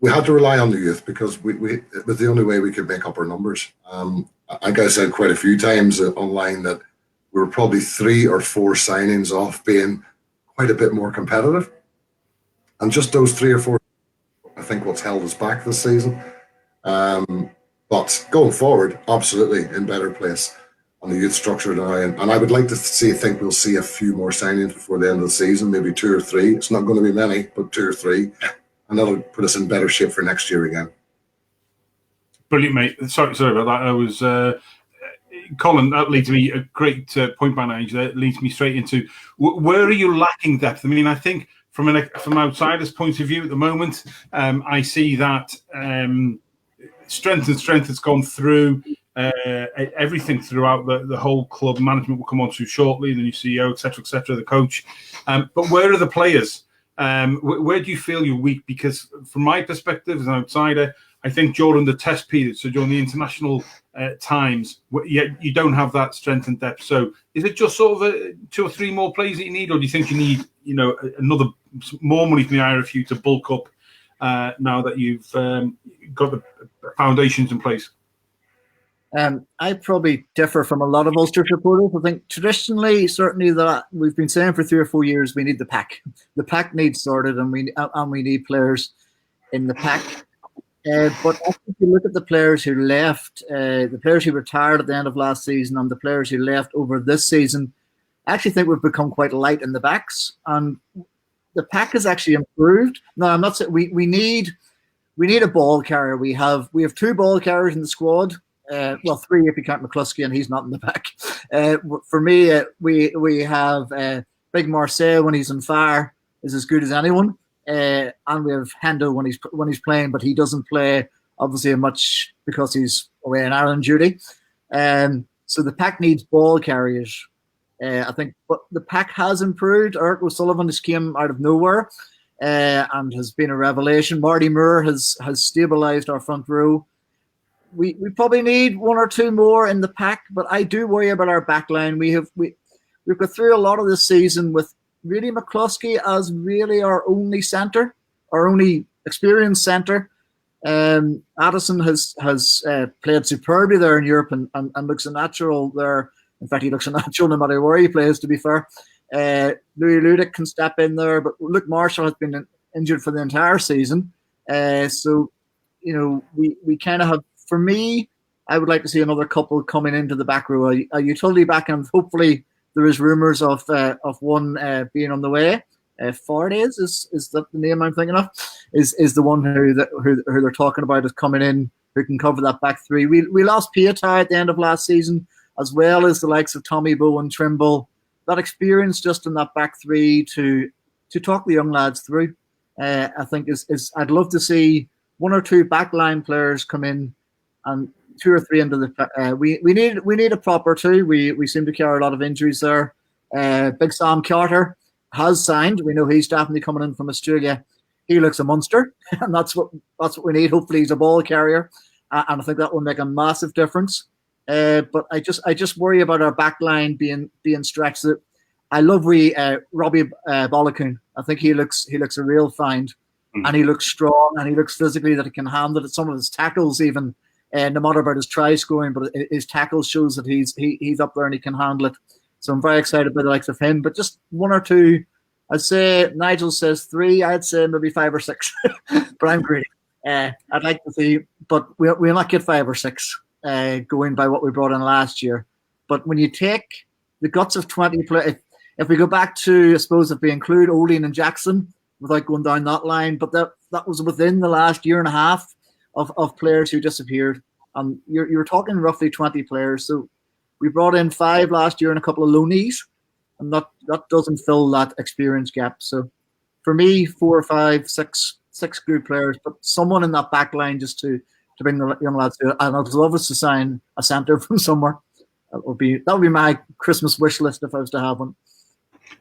we had to rely on the youth, because it was the only way we could make up our numbers. I think I said quite a few times online that we were probably 3 or 4 signings off being quite a bit more competitive. And just those 3 or 4, I think, what's held us back this season. But going forward, absolutely in better place on the youth structure now. And I would like to think we'll see a few more signings before the end of the season, maybe 2 or 3. It's not going to be many, but 2 or 3. And that'll put us in better shape for next year again. Brilliant, mate. Sorry about that. I was Colin. That leads me a great point by Nigel. That leads me straight into where are you lacking depth? I mean, I think from an outsider's point of view at the moment, I see that strength has gone through everything throughout the whole club. Management will come on to shortly, the new CEO, etc., the coach. But where are the players? Where do you feel you're weak? Because from my perspective as an outsider, I think during the test period, so during the international times, you don't have that strength and depth. So is it just sort of 2 or 3 more players that you need, or do you think you need, another more money from the IRFU to bulk up now that you've got the foundations in place? I probably differ from a lot of Ulster supporters. I think traditionally, certainly that we've been saying for 3 or 4 years, we need the pack. The pack needs sorted, and we need players in the pack. But if you look at the players who left, the players who retired at the end of last season, and the players who left over this season, I actually think we've become quite light in the backs, and the pack has actually improved. No, I'm not saying we need a ball carrier. We have 2 ball carriers in the squad. 3 if you count McCluskey, and he's not in the back. For me, we have Big Marseille when he's on fire is as good as anyone, and we have Hendo when he's playing, but he doesn't play obviously much because he's away on Ireland duty. So the pack needs ball carriers, I think, but the pack has improved. Eric O'Sullivan just came out of nowhere and has been a revelation. Marty Moore has stabilised our front row. We probably need 1 or 2 more in the pack, but I do worry about our back line. We've got through a lot of this season with really McCluskey as really our only centre, our only experienced centre. Addison has played superbly there in Europe and looks a natural there. In fact, he looks a natural no matter where he plays, to be fair. Louis Ludick can step in there, but Luke Marshall has been injured for the entire season. So, we kind of have, for me, I would like to see another couple coming into the back row, a utility back, and hopefully there is rumours of one being on the way. 4 days is that the name I'm thinking of? Is the one who they're talking about is coming in, who can cover that back three. We lost Petrie at the end of last season, as well as the likes of Tommy Bowen, Trimble. That experience just in that back three to talk the young lads through, I think is I'd love to see one or two backline players come in and 2 or 3 into the. We need a proper two. We seem to carry a lot of injuries there. Big Sam Carter has signed. We know he's definitely coming in from Australia. He looks a monster, and that's what we need. Hopefully, he's a ball carrier, and I think that will make a massive difference. But I just worry about our back line being stretched. I love Robbie Bolakun. I think he looks a real find, and he looks strong, and he looks physically that he can handle it. Some of his tackles, even no matter about his try scoring, but his tackles shows that he's up there and he can handle it. So I'm very excited by the likes of him. But just 1 or 2, I'd say Nigel says 3. I'd say maybe 5 or 6, but I'm greedy. I'd like to see, but we'll not get 5 or 6 going by what we brought in last year. But when you take the guts of 20 players, if we go back to, I suppose, if we include Olean and Jackson, without going down that line, but that was within the last year and a half of players who disappeared. You're talking roughly 20 players. So we brought in 5 last year and a couple of loanees, and that doesn't fill that experience gap. So for me, 4 or 5, 6 good players, but someone in that back line just to bring the young lads to it. And I'd love us to sign a centre from somewhere. That would be my Christmas wish list if I was to have one.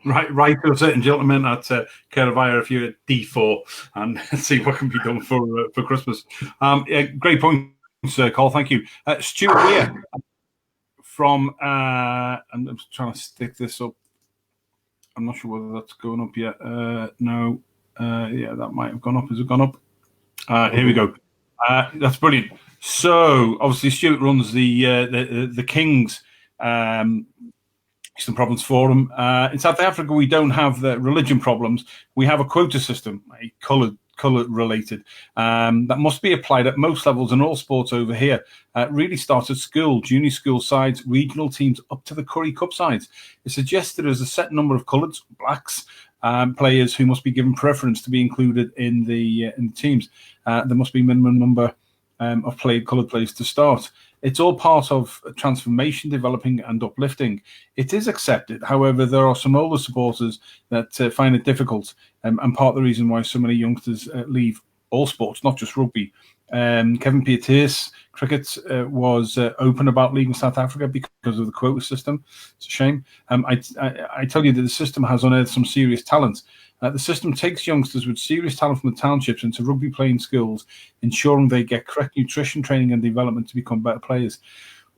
Right, to a certain gentleman at care of IRFU at D4 and see what can be done for Christmas. Great point, Cole. Thank you, Stuart Weir from. I'm trying to stick this up. I'm not sure whether that's going up yet. No, yeah, that might have gone up. Has it gone up? Here we go. That's brilliant. So obviously, Stuart runs the Kings. Eastern Province Forum. In South Africa, we don't have the religion problems. We have a quota system, colour related, that must be applied at most levels in all sports over here. Really starts at school, junior school sides, regional teams, up to the Currie Cup sides. It suggests there is a set number of coloured, blacks, players who must be given preference to be included in the teams. There must be a minimum number of coloured players to start. It's all part of transformation, developing and uplifting. It is accepted. However, there are some older supporters that find it difficult, and part of the reason why so many youngsters leave all sports, not just rugby. Kevin Petrie's cricket was open about leaving South Africa because of the quota system. It's a shame. I tell you that the system has unearthed some serious talent. The system takes youngsters with serious talent from the townships into rugby playing schools, ensuring they get correct nutrition training and development to become better players.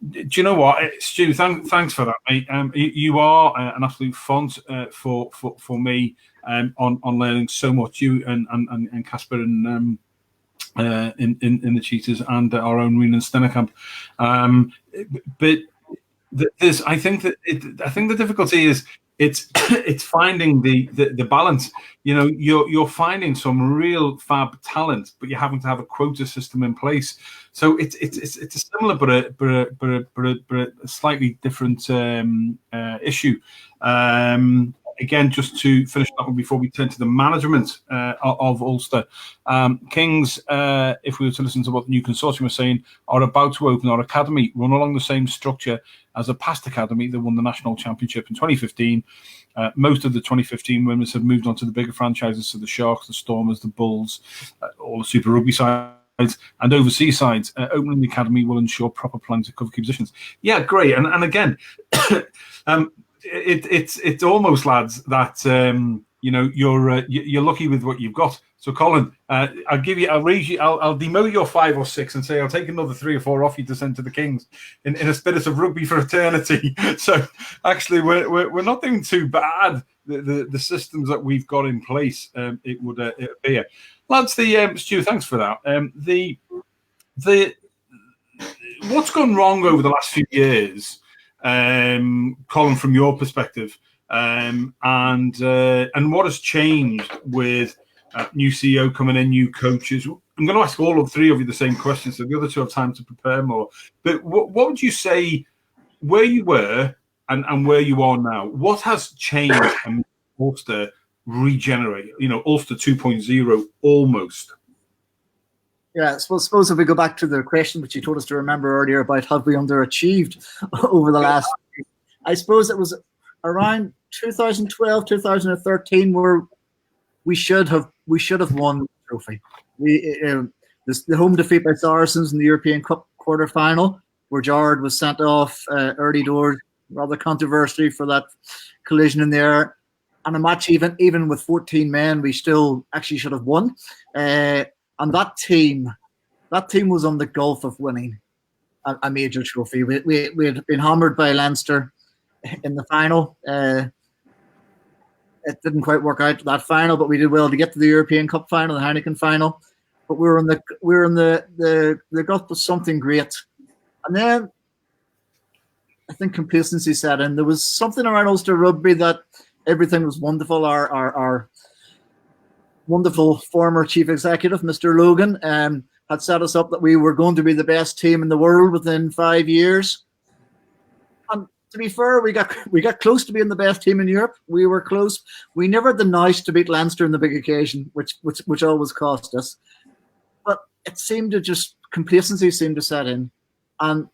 Do you know what, Stu? Thanks for that, mate. You are an absolute font for me on learning so much. You and Casper and in the Cheetahs and our own Renan Stennekamp. But I think the difficulty is. It's finding the balance. You know, you're finding some real fab talent, but you're having to have a quota system in place. So it's a similar but a slightly different issue. Again, just to finish that one before we turn to the management of Ulster. Kings, if we were to listen to what the new consortium was saying, are about to open our academy, run along the same structure as a past academy that won the national championship in 2015. Most of the 2015 winners have moved on to the bigger franchises, so the Sharks, the Stormers, the Bulls, all the Super Rugby sides, and overseas sides. Opening the academy will ensure proper plans to cover key positions. Yeah, great. And again, it's almost, lads, that you know, you're lucky with what you've got. So, Colin, I'll demote your 5 or 6 and say I'll take another 3 or 4 off you to send to the Kings in a spirit of rugby for eternity. So, actually, we're not doing too bad. The systems that we've got in place, it would appear. Lads, Stu, thanks for that. What's gone wrong over the last few years, Colin, from your perspective, and what has changed with new CEO coming in, new coaches? I'm going to ask all 3 of you the same question, so the other 2 have time to prepare more. But what would you say where you were and where you are now? What has changed and Ulster regenerate? Ulster 2.0 almost. Yeah, I suppose if we go back to the question which you told us to remember earlier about have we underachieved over the last, I suppose it was around 2012, 2013 where we should have won the trophy. The home defeat by Saracens in the European Cup quarter-final, where Gerard was sent off early doors, rather controversy for that collision in there. And a match even with 14 men, we still actually should have won. And that team was on the gulf of winning a major trophy. We had been hammered by Leinster in the final. It didn't quite work out that final, but we did well to get to the European Cup final, the Heineken final. But we were in the gulf of something great. And then I think complacency set in. There was something around Ulster Rugby that everything was wonderful. Our wonderful former chief executive, Mr. Logan, had set us up that we were going to be the best team in the world within 5 years. And to be fair, we got close to being the best team in Europe. We were close. We never had the nice to beat Leinster in the big occasion, which always cost us. But it seemed to complacency seemed to set in. And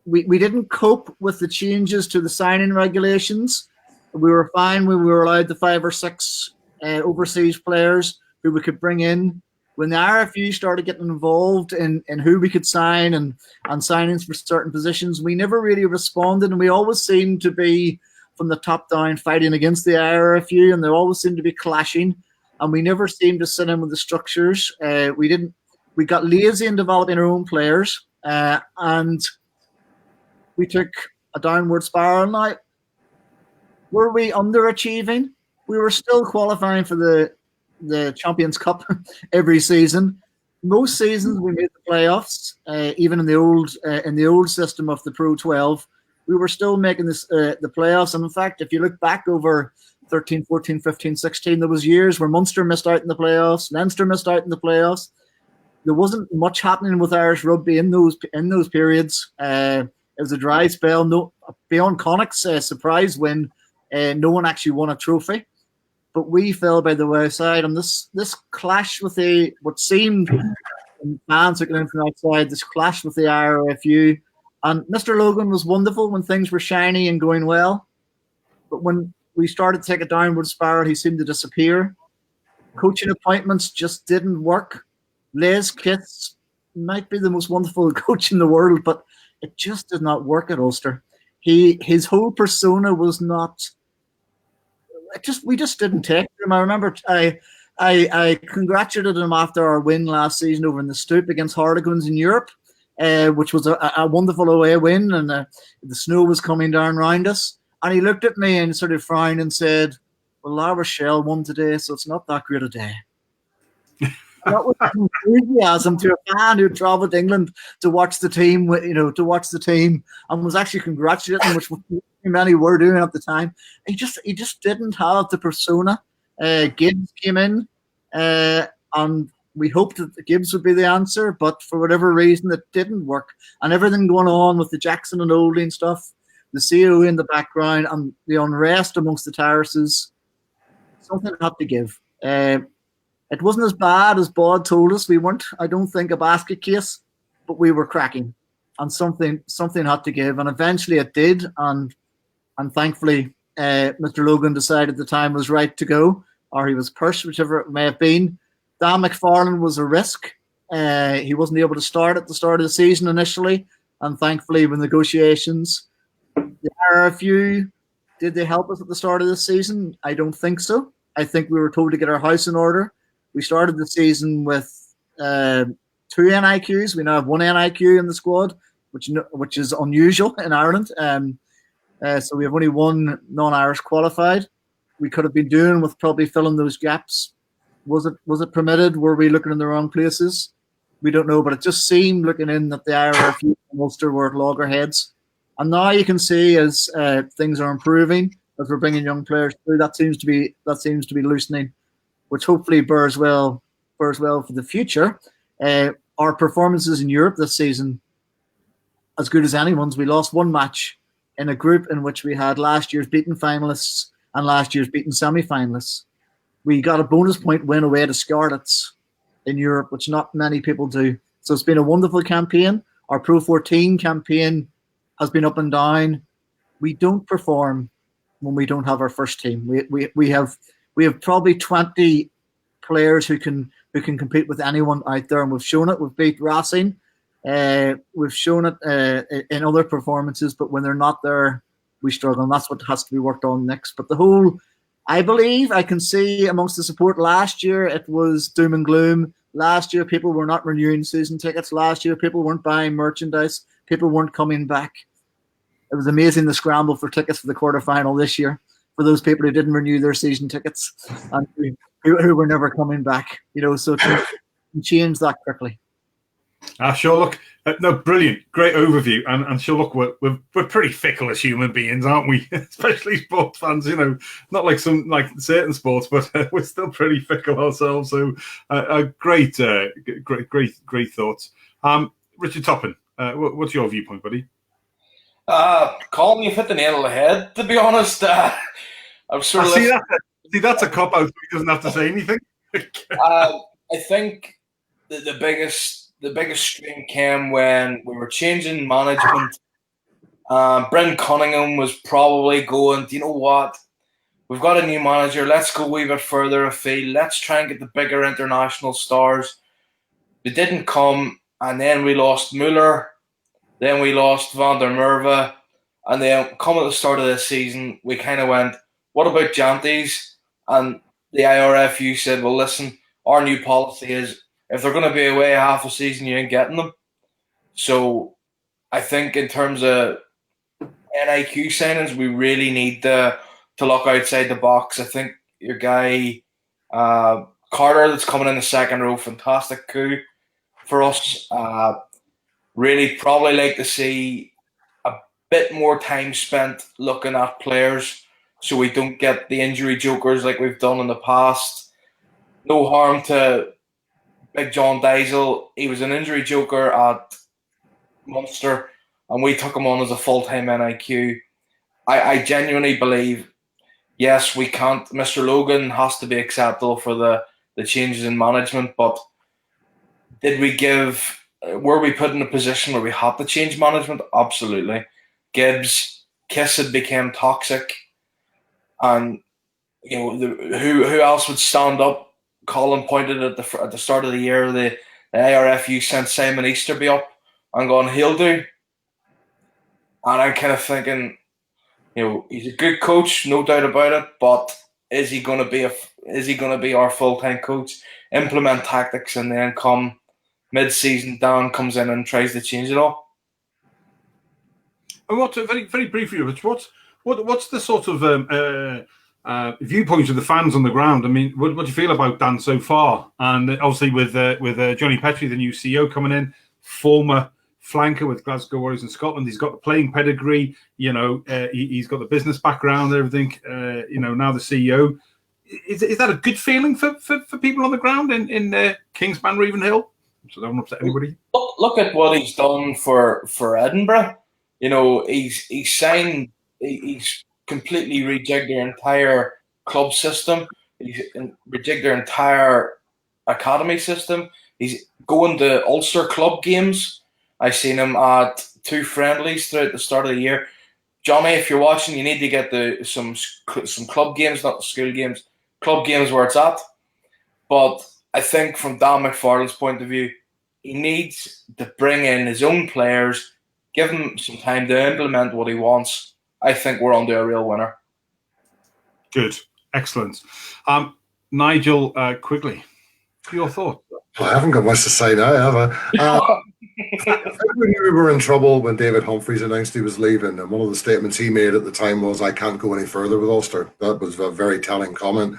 we didn't cope with the changes to the signing regulations. We were fine when we were allowed the 5 or 6 overseas players who we could bring in. When the IRFU started getting involved in who we could sign and signings for certain positions, we never really responded, and we always seemed to be from the top down fighting against the IRFU, and they always seemed to be clashing, and we never seemed to sit in with the structures. We got lazy in developing our own players, and we took a downward spiral. Now, were we underachieving? We were still qualifying for the Champions Cup every season. Most seasons we made the playoffs, even in the old system of the Pro 12. We were still making the playoffs. And in fact, if you look back over 13, 14, 15, 16, there was years where Munster missed out in the playoffs, Leinster missed out in the playoffs. There wasn't much happening with Irish rugby in those periods. It was a dry spell. No, beyond Connacht's surprise win, no one actually won a trophy. But we fell by the wayside, and this clash with what seemed fans looking in from outside, this clash with the IRFU. And Mr. Logan was wonderful when things were shiny and going well. But when we started to take a downward spiral, he seemed to disappear. Coaching appointments just didn't work. Les Kitts might be the most wonderful coach in the world, but it just did not work at Ulster. His whole persona was not... we just didn't take him. I remember I congratulated him after our win last season over in the Stoop against Harlequins in Europe, which was a wonderful away win, and the snow was coming down around us. And he looked at me and sort of frowned and said, "Well, La Rochelle won today, so it's not that great a day." That was enthusiasm to a fan who travelled to England to watch the team, and was actually congratulating him, which many were doing at the time. He just didn't have the persona. Gibbs came in, and we hoped that Gibbs would be the answer, but for whatever reason, it didn't work. And everything going on with the Jackson and Olding stuff, the COE in the background, and the unrest amongst the terraces, something had to give. It wasn't as bad as Bod told us. We weren't, I don't think, a basket case, but we were cracking, and something had to give, and eventually it did. And thankfully, Mr. Logan decided the time was right to go, or he was pushed, whichever it may have been. Dan McFarlane was a risk. He wasn't able to start at the start of the season initially, and thankfully, with negotiations, the IRFU, did they help us at the start of the season? I don't think so. I think we were told to get our house in order. We started the season with 2 NIQs. We now have 1 NIQ in the squad, which is unusual in Ireland. So we have only 1 non-Irish qualified. We could have been doing with probably filling those gaps. Was it permitted? Were we looking in the wrong places? We don't know, but it just seemed looking in that the IRFU and Ulster were at loggerheads. And now you can see as things are improving, as we're bringing young players through, that seems to be loosening, which hopefully bears well for the future. Our performances in Europe this season, as good as anyone's. We lost 1 match in a group in which we had last year's beaten finalists and last year's beaten semi-finalists. We got a bonus point win away to Scarlets in Europe, which not many people do. So it's been a wonderful campaign. Our Pro 14 campaign has been up and down. We don't perform when we don't have our first team. We have probably 20 players who can compete with anyone out there, and we've shown it. We've beat Racing. We've shown it in other performances, but when they're not there, we struggle, and that's what has to be worked on next. But I believe I can see amongst the support last year, it was doom and gloom. Last year, people were not renewing season tickets. Last year, people weren't buying merchandise. People weren't coming back. It was amazing, the scramble for tickets for the quarterfinal this year for those people who didn't renew their season tickets and who were never coming back. So it can change that quickly. Sure, look, no, brilliant, great overview, and sure, look, we're pretty fickle as human beings, aren't we? Especially sports fans, not like certain sports, but we're still pretty fickle ourselves. So, great thoughts. Richard Toppin, what's your viewpoint, buddy? Colin, you've hit the nail on the head. To be honest, I'm sort of see that's a cop out. He doesn't have to say anything. I think the biggest strain came when we were changing management. Brent Cunningham was probably going, do you know what? We've got a new manager. Let's go a wee bit further afield. Let's try and get the bigger international stars. They didn't come, and then we lost Muller. Then we lost Van der Merwe. And then come at the start of this season, we kind of went, what about Janties? And the IRFU said, well, listen, our new policy is if they're going to be away half a season, you ain't getting them. So I think in terms of NIQ signings, we really need to look outside the box. I think your guy, Carter, that's coming in the second row, fantastic coup for us. Really probably like to see a bit more time spent looking at players so we don't get the injury jokers like we've done in the past. No harm to Big John Diesel. He was an injury joker at Munster, and we took him on as a full-time NIQ. I genuinely believe, yes, we can't. Mr. Logan has to be acceptable for the changes in management, but were we put in a position where we had to change management? Absolutely. Gibbs, Kiss had become toxic, and who else would stand up? Colin pointed at the start of the year, the IRFU sent Simon Easterby up and gone, he'll do. And I'm kind of thinking, he's a good coach, no doubt about it, but is he going to be our full-time coach, implement tactics, and then come mid-season, Dan comes in and tries to change it all? And very, very briefly, Rich, what's the sort of viewpoint of the fans on the ground? I mean, what do you feel about Dan so far? And obviously with Jonny Petrie, the new CEO, coming in, former flanker with Glasgow Warriors in Scotland, he's got the playing pedigree. He's got the business background, everything. Now the CEO. Is that a good feeling for people on the ground in Kingspan, Ravenhill? So don't upset anybody. Look at what he's done for Edinburgh. He's signed. He's completely rejigged their entire club system. He's rejigged their entire academy system. He's going to Ulster club games. I've seen him at 2 friendlies throughout the start of the year. Jonny, if you're watching, you need to get some club games, not the school games. Club games where it's at. But I think from Dan McFarland's point of view, he needs to bring in his own players, give him some time to implement what he wants. I think we're onto a real winner. Good. Excellent. Nigel, quickly. Your thoughts? I haven't got much to say now, have I? I think we knew we were in trouble when David Humphreys announced he was leaving, and one of the statements he made at the time was, "I can't go any further with Ulster." That was a very telling comment.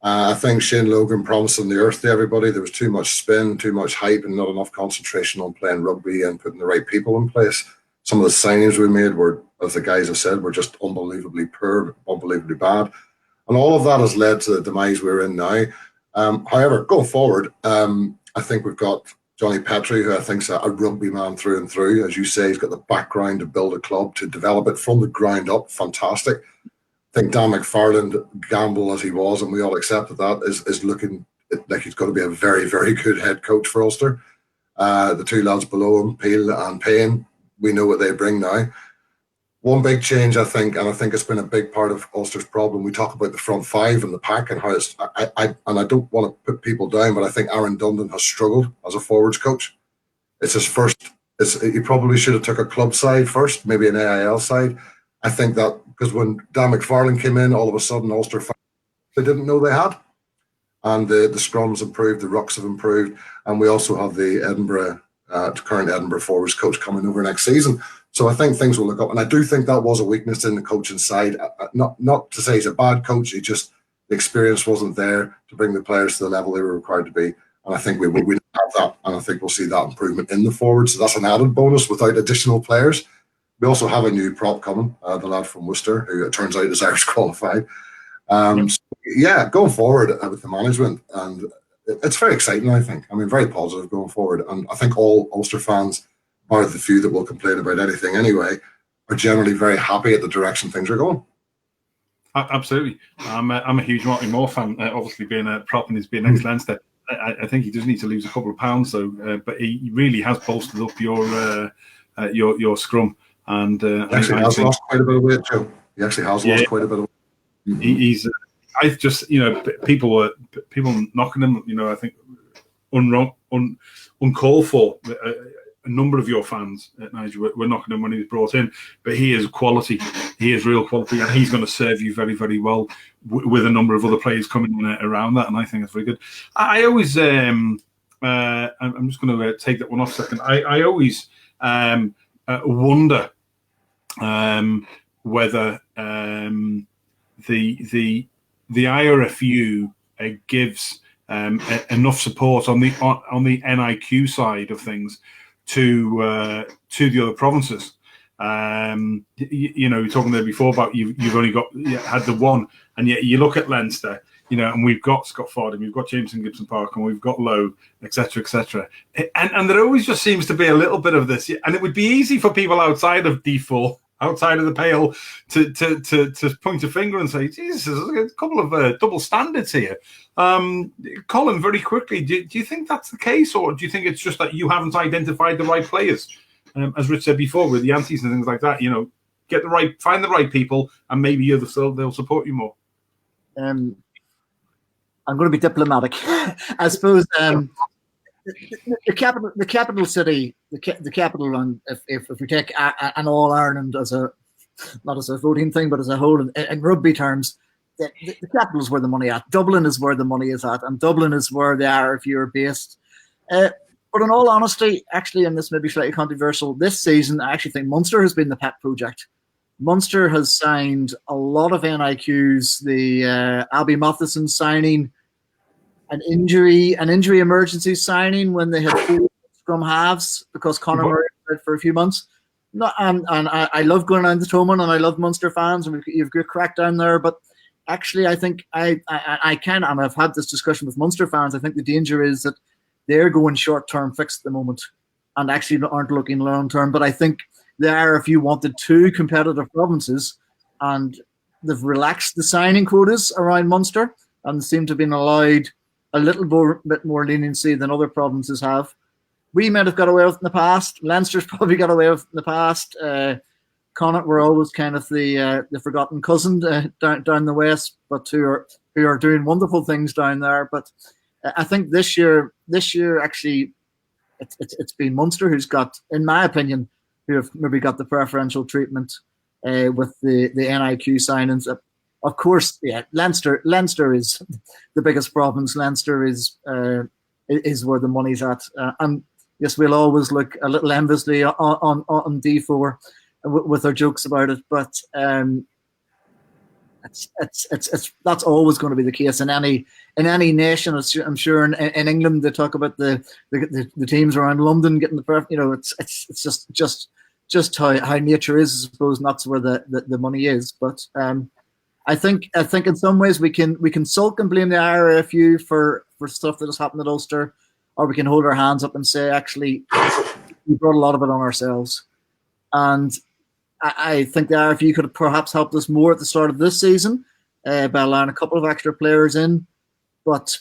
I think Shane Logan promising the earth to everybody. There was too much spin, too much hype, and not enough concentration on playing rugby and putting the right people in place. Some of the signings we made were, as the guys have said, were just unbelievably poor, unbelievably bad. And all of that has led to the demise we're in now. However, going forward, I think we've got Jonny Petrie, who I think is a rugby man through and through. As you say, he's got the background to build a club, to develop it from the ground up. Fantastic. I think Dan McFarland, gamble as he was, and we all accepted that, is looking like he's going to be a very, very good head coach for Ulster. The two lads below him, Peel and Payne, we know what they bring now. One big change, I think, and I think it's been a big part of Ulster's problem. We talk about the front five and the pack and how it's. I don't want to put people down, but I think Aaron Dundon has struggled as a forwards coach. It's his first. He probably should have took a club side first, maybe an AIL side. I think that because when Dan McFarland came in, all of a sudden Ulster they didn't know they had, and the scrums improved, the rucks have improved, and we also have the current Edinburgh forwards coach coming over next season. So I think things will look up, and I do think that was a weakness in the coaching side. Not to say he's a bad coach, he just the experience wasn't there to bring the players to the level they were required to be. And I think we have that, and I think we'll see that improvement in the forwards. So that's an added bonus without additional players. We also have a new prop coming, the lad from Worcester, who it turns out is Irish qualified. So, yeah, going forward with the management, and it's very exciting, I think. I mean, very positive going forward. And I think all Ulster fans, bar the few that will complain about anything anyway, are generally very happy at the direction things are going. Absolutely. I'm a huge Marty Moore fan, obviously being a prop and he's been ex-Leinster. I think he does need to lose a couple of pounds, though, but he really has bolstered up your scrum. And he actually has lost quite a bit of weight, Joe. He actually has lost quite a bit of weight. He's I just, people knocking him, I think uncalled for. A number of your fans at Niger were knocking him when he was brought in, but he is quality. He is real quality, and he's going to serve you very, very well with a number of other players coming in around that, and I think it's very good. I always, I'm just going to take that one off a second. I always wonder whether the IRFU gives enough support on the NIQ side of things to the other provinces. You're talking there before about you've only had the one, and yet you look at Leinster, and we've got Scott Fordham, we've got Jameson Gibson Park, and we've got Lowe, etc., and there always just seems to be a little bit of this, and it would be easy for people outside of D4, outside of the pale, to point a finger and say, Jesus, there's a couple of double standards here. Colin, very quickly, do you think that's the case, or do you think it's just that you haven't identified the right players? As Rich said before, with the antis and things like that, find the right people, and maybe they'll support you more. I'm going to be diplomatic. I suppose the capital city, the capital, and if we take an All Ireland as not as a voting thing, but as a whole in rugby terms, the capital is where the money at. Dublin is where the money is at, and Dublin is where the IRFU are based. But in all honesty, actually, and this may be slightly controversial, this season I actually think Munster has been the pet project. Munster has signed a lot of NIQs. The Albie Matheson signing, an injury emergency signing when they had 4 scrum halves because Conor Murray was out for a few months. And I love going down to Thomond, and I love Munster fans, and you've good crack down there. But actually, I think I can, and I've had this discussion with Munster fans. I think the danger is that they're going short-term fix at the moment, and actually aren't looking long-term. But I think the IRFU wanted 2 competitive provinces, and they've relaxed the signing quotas around Munster, and seem to have been allowed a bit more leniency than other provinces have. We might have got away with it in the past. Leinster's probably got away with it in the past. Connacht were always kind of the forgotten cousin down the west, but who are doing wonderful things down there. But I think this year actually, it's been Munster who's got, in my opinion, who have maybe got the preferential treatment with the NIQ signings. Of course, yeah, Leinster is the biggest province. Leinster is is where the money's at. And yes, we'll always look a little enviously on D4 with our jokes about it, but it's that's always going to be the case in any nation. I'm sure in England they talk about the teams around London getting the perfect. It's just how nature is, I suppose, and that's where the money is. But I think in some ways we can sulk and blame the IRFU for stuff that has happened at Ulster, or we can hold our hands up and say, actually, we brought a lot of it on ourselves. And I think the IRFU could have perhaps helped us more at the start of this season by allowing a couple of extra players in. But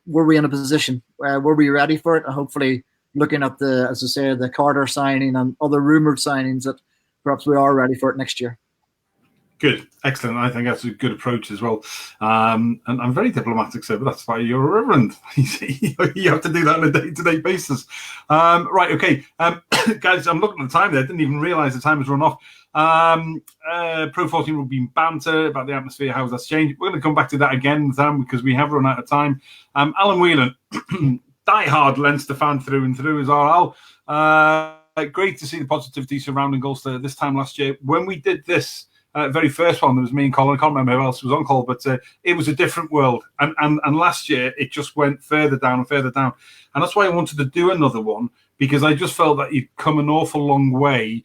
were we in a position? Were we ready for it? And hopefully, looking at as I say, the Carter signing and other rumoured signings, that perhaps we are ready for it next year. Good, excellent. I think that's a good approach as well. And I'm very diplomatic, sir, but that's why you're a reverend. You have to do that on a day-to-day basis. Right, okay. Guys, I'm looking at the time there. I didn't even realise the time has run off. Pro 14 will be banter about the atmosphere, how that's changed. We're going to come back to that again, Sam, because we have run out of time. Alan Whelan, die-hard Leinster fan through and through, is our Al. Great to see the positivity surrounding Ulster this time last year. When we did this, very first one, there was me and Colin. I can't remember who else was on call, but it was a different world. And last year, it just went further down and further down. And that's why I wanted to do another one, because I just felt that you'd come an awful long way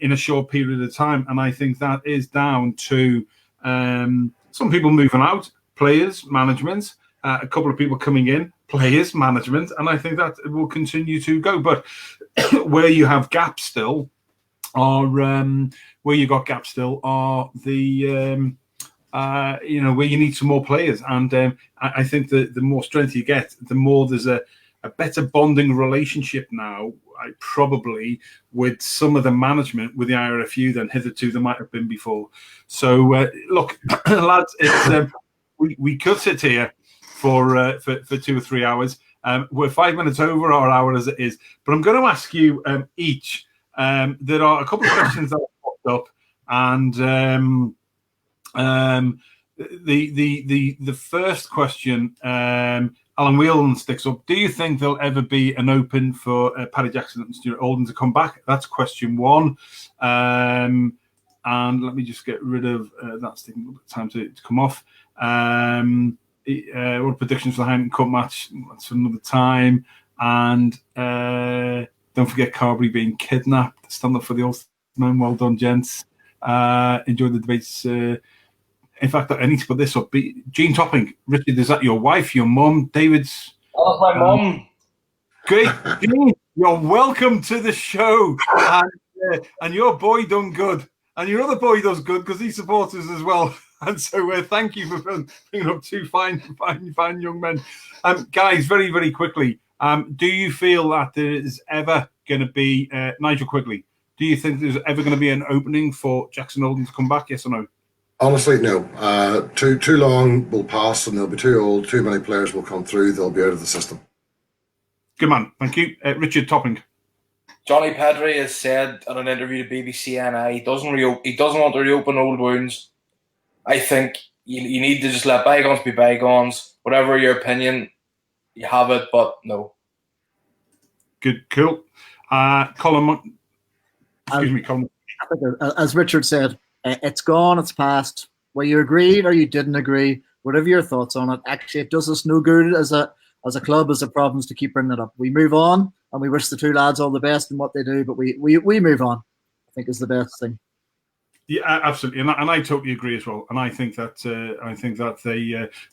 in a short period of time. And I think that is down to some people moving out, players, management, a couple of people coming in, players, management. And I think that will continue to go. But where you have gaps still, or where you got gaps still, are the where you need some more players. And I think that the more strength you get, the more there's a better bonding relationship now, probably with some of the management with the IRFU than hitherto there might have been before. So look, lads, it's, we could sit here for 2 or 3 hours. We're 5 minutes over our hour as it is, but I'm going to ask you each. There are a couple of questions that have popped up, and the first question, Alan Whelan sticks up. Do you think there'll ever be an open for Paddy Jackson and Stuart Alden to come back? That's question one. And let me just get rid of that's taking a little bit of time to come off. What predictions for the Heineken Cup match? That's for another time. And don't forget Carberry being kidnapped. Stand up for the Ulster man. Well done, gents. Enjoy the debates. In fact, I need to put this up. Jean Topping. Richard, is that your wife, your mum? David's? Oh, that's my mum. Great. Jean, you're welcome to the show. And your boy done good. And your other boy does good because he supports us as well. And so thank you for bringing up two fine young men. Guys, very, very quickly. Do you feel that there is ever going to be, Nigel, quickly, do you think there's ever going to be an opening for Jackson Alden to come back, yes or no? Honestly, no. Too long will pass and they'll be too old. Too many players will come through. They'll be out of the system. Good man. Thank you. Richard Topping. Jonny Petrie has said in an interview to BBC NI he doesn't want to reopen old wounds. I think you need to just let bygones be bygones. Whatever your opinion, you have it, but no. Good, cool. Colin. Excuse me, Colin. As Richard said, it's gone, it's past. Whether you agreed or you didn't agree, whatever your thoughts on it, actually, it does us no good as a club, as a province, to keep bringing it up. We move on, and we wish the two lads all the best in what they do, but we move on, I think, is the best thing. Yeah, absolutely, and I totally agree as well. And I think that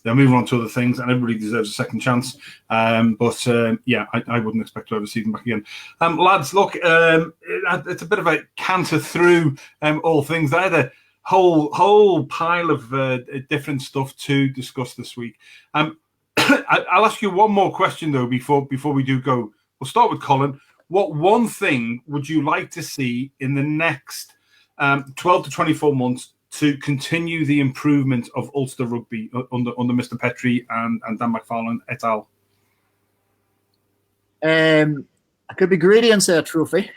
they're moving on to other things, and everybody deserves a second chance. But I wouldn't expect to ever see them back again. Lads, look, it's a bit of a canter through all things. They had a whole pile of different stuff to discuss this week. I'll ask you one more question though before we do go. We'll start with Colin. What one thing would you like to see in the next 12 to 24 months to continue the improvement of Ulster Rugby under Mr. Petrie and Dan McFarlane et al? I could be greedy and say a trophy,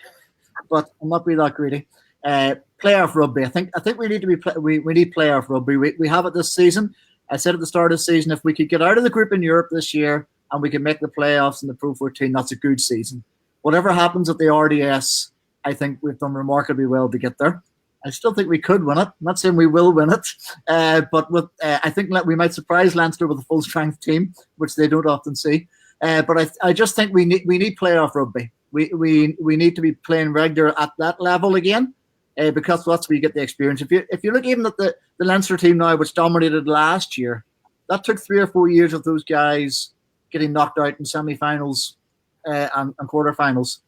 but I'll not be that greedy. Playoff rugby. I think we need to be. We need playoff rugby. We have it this season. I said at the start of the season, if we could get out of the group in Europe this year and we can make the playoffs in the Pro 14, that's a good season. Whatever happens at the RDS, I think we've done remarkably well to get there. I still think we could win it. I'm not saying we will win it, but I think we might surprise Leinster with a full-strength team, which they don't often see. But I just think we need playoff rugby. We need to be playing regular at that level again, because that's where you get the experience. If you look even at the Leinster team now, which dominated last year, that took 3 or 4 years of those guys getting knocked out in semi-finals and quarterfinals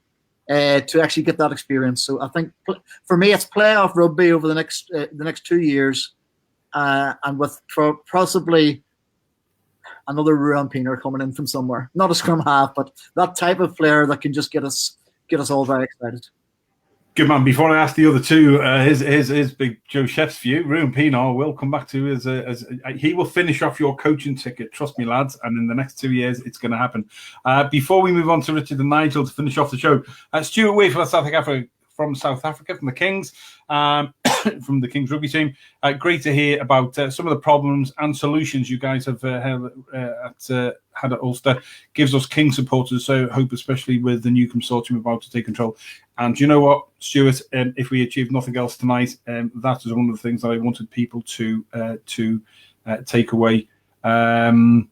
to actually get that experience. So I think for me, it's playoff rugby over the next 2 years, and with possibly another Ruan Pienaar coming in from somewhere. Not a scrum half, but that type of player that can just get us all very excited. Good man. Before I ask the other two, his big Joe Chef's view, Ruan Pienaar will come back to as he will finish off your coaching ticket. Trust me, lads. And in the next 2 years, it's going to happen. Before we move on to Richard and Nigel to finish off the show, Stuart Way from South Africa, from the Kings, from the Kings rugby team. Great to hear about some of the problems and solutions you guys have had at Ulster. Gives us King supporters so hope, especially with the new consortium about to take control. And you know what, Stuart? If we achieve nothing else tonight, that is one of the things that I wanted people to take away. Buggy,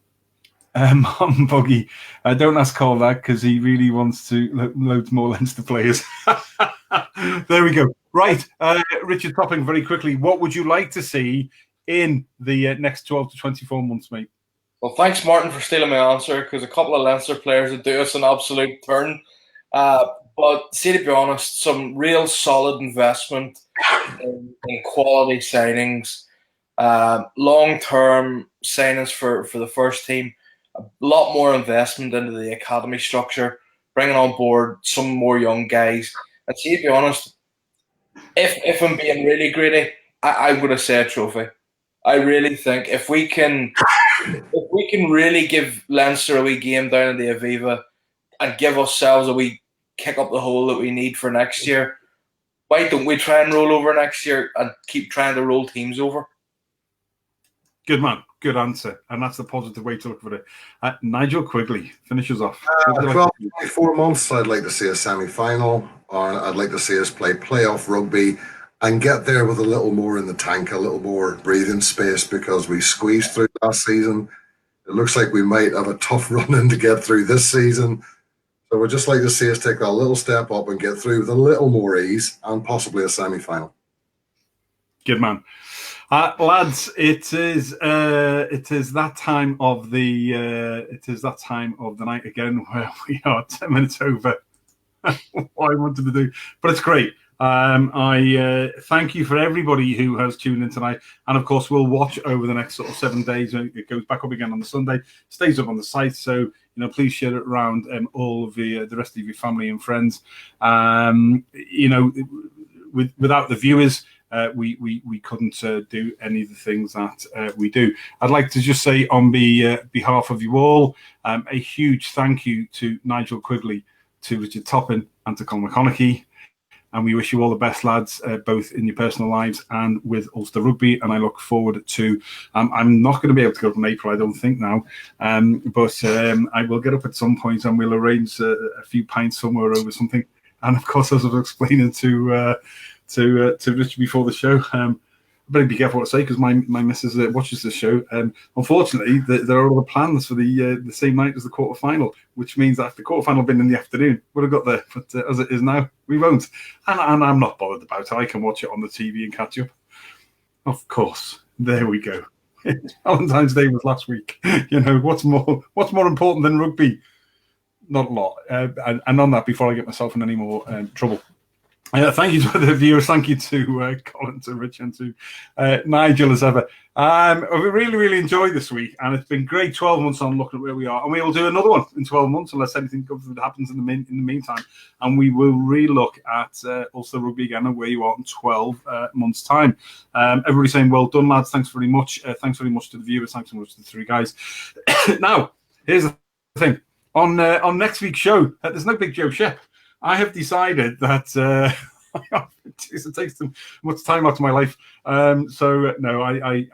don't ask Carl that because he really wants to loads more Leinster players. There we go. Right, Richard Topping, very quickly, what would you like to see in the next 12 to 24 months, mate? Well, thanks, Martin, for stealing my answer, because a couple of Leinster players would do us an absolute turn. But see, to be honest, some real solid investment in quality signings, long-term signings for the first team, a lot more investment into the academy structure, bringing on board some more young guys. And see, to be honest, if I'm being really greedy, I would have said a trophy. I really think if we can really give Leinster a wee game down in the Aviva and give ourselves a wee kick up the hole that we need for next year, why don't we try and roll over next year and keep trying to roll teams over? Good man, good answer, and that's the positive way to look at it. Nigel Quigley finishes off. 24 months, I'd like to see a semi-final, or I'd like to see us play playoff rugby and get there with a little more in the tank, a little more breathing space, because we squeezed through last season. It looks like we might have a tough run in to get through this season. So we'd just like to see us take that little step up and get through with a little more ease and possibly a semi-final. Good man. Lads, it is that time of the night again where we are 10 minutes over what I wanted to do, but it's great. I thank you for everybody who has tuned in tonight, and of course we'll watch over the next sort of 7 days. It goes back up again on the Sunday, stays up on the site, so please share it around all of the rest of your family and friends. Without the viewers, we couldn't do any of the things that we do. I'd like to just say on behalf of you all, a huge thank you to Nigel Quigley, to Richard Toppin, and to Colin McConaughey. And we wish you all the best, lads, both in your personal lives and with Ulster Rugby. And I look forward to, I'm not going to be able to go from April, I don't think now, but I will get up at some point and we'll arrange a few pints somewhere over something. And of course, as I was explaining to Richard before the show, I better be careful what I say because my missus watches this show. Unfortunately, there are other plans for the same night as the quarterfinal, which means that if the quarterfinal had been in the afternoon, would have got there. But as it is now, we won't. And I'm not bothered about it. I can watch it on the TV and catch up. Of course. There we go. Valentine's Day was last week. What's more important than rugby? Not a lot. And on that, before I get myself in any more trouble, thank you to the viewers. Thank you to Colin, to Rich, and to Nigel as ever. We really, really enjoyed this week, and it's been great. 12 months on, looking at where we are, and we will do another one in 12 months unless anything happens in the meantime. And we will relook at Ulster Rugby again and where you are in 12 months' time. Everybody saying well done, lads. Thanks very much. Thanks very much to the viewers. Thanks so much to the three guys. Now, here's the thing. On next week's show, there's no big Joe Shep. I have decided that It takes too much time out of my life. No, I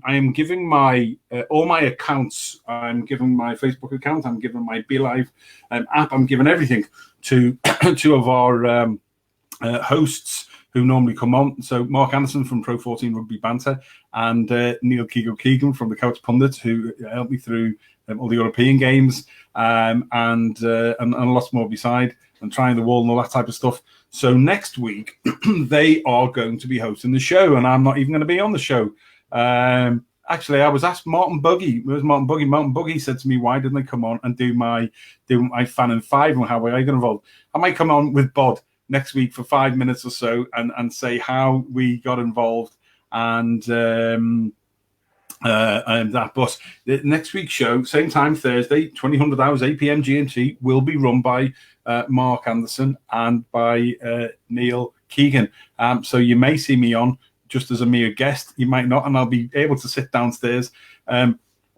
am giving my all my accounts. I'm giving my Facebook account. I'm giving my BeLive app. I'm giving everything to two of our hosts who normally come on. So Mark Anderson from Pro 14 Rugby Banter and Neil Keegan from the Couch Pundit, who helped me through all the European games and lots more beside, and trying the wall and all that type of stuff. So next week, they are going to be hosting the show, and I'm not even going to be on the show. Actually, I was asked Martin Buggy. Where's Martin Buggy? Martin Buggy said to me, "Why didn't they come on and do my fan and five and how I get involved?" I might come on with Bod next week for 5 minutes or so and say how we got involved and that. But the next week's show, same time Thursday, 2000 hours, 8 p.m. GMT, will be run by Mark Anderson and by Neil Keegan. So you may see me on just as a mere guest. You might not, and I'll be able to sit downstairs,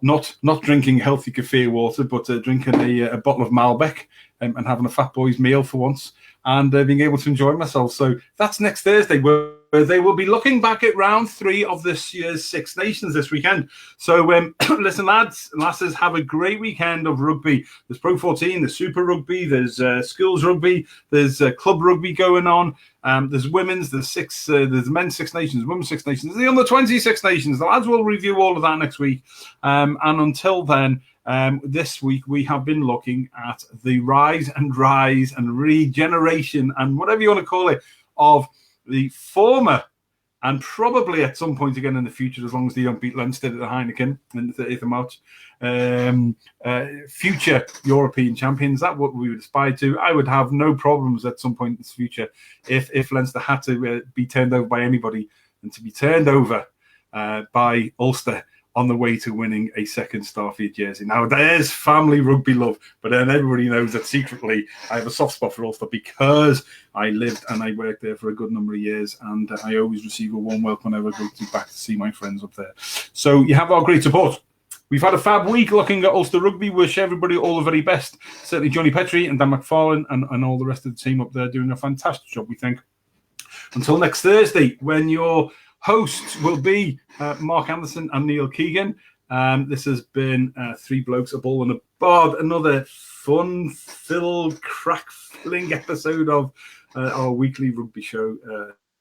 not drinking healthy kefir water, but drinking a bottle of Malbec and having a fat boy's meal for once, and being able to enjoy myself. So that's next Thursday, where they will be looking back at round 3 of this year's Six Nations this weekend. So listen, lads and lasses, have a great weekend of rugby. There's Pro 14, there's Super Rugby, there's schools rugby, there's club rugby going on. There's women's, there's men's Six Nations, women's Six Nations, the under 20 Six Nations. The lads will review all of that next week. And until then, this week we have been looking at the rise and regeneration and whatever you want to call it of the former, and probably at some point again in the future, as long as they don't beat Leinster at the Heineken in the 30th of March, future European champions. That's what we would aspire to. I would have no problems at some point in the future if Leinster had to be turned over by anybody, and to be turned over by Ulster on the way to winning a second Starfleet jersey. Now, there's family rugby love, but then everybody knows that secretly I have a soft spot for Ulster because I lived and I worked there for a good number of years, and I always receive a warm welcome whenever I go back to see my friends up there. So you have our great support. We've had a fab week looking at Ulster Rugby. Wish everybody all the very best. Certainly Jonny Petrie and Dan McFarlane and all the rest of the team up there doing a fantastic job, we think. Until next Thursday, when your hosts will be Mark Anderson and Neil Keegan. This has been Three Blokes, a Ball and a Bod, another fun-filled, crack-filling episode of our weekly rugby show.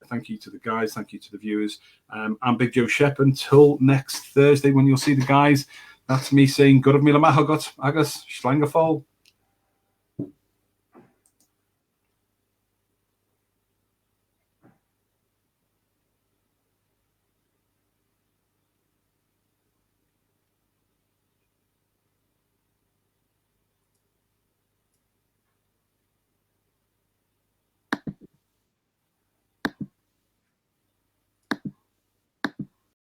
Thank you to the guys. Thank you to the viewers. I'm Big Joe Shep. Until next Thursday when you'll see the guys, that's me saying good of me la mahagot, agus, Schlangefall.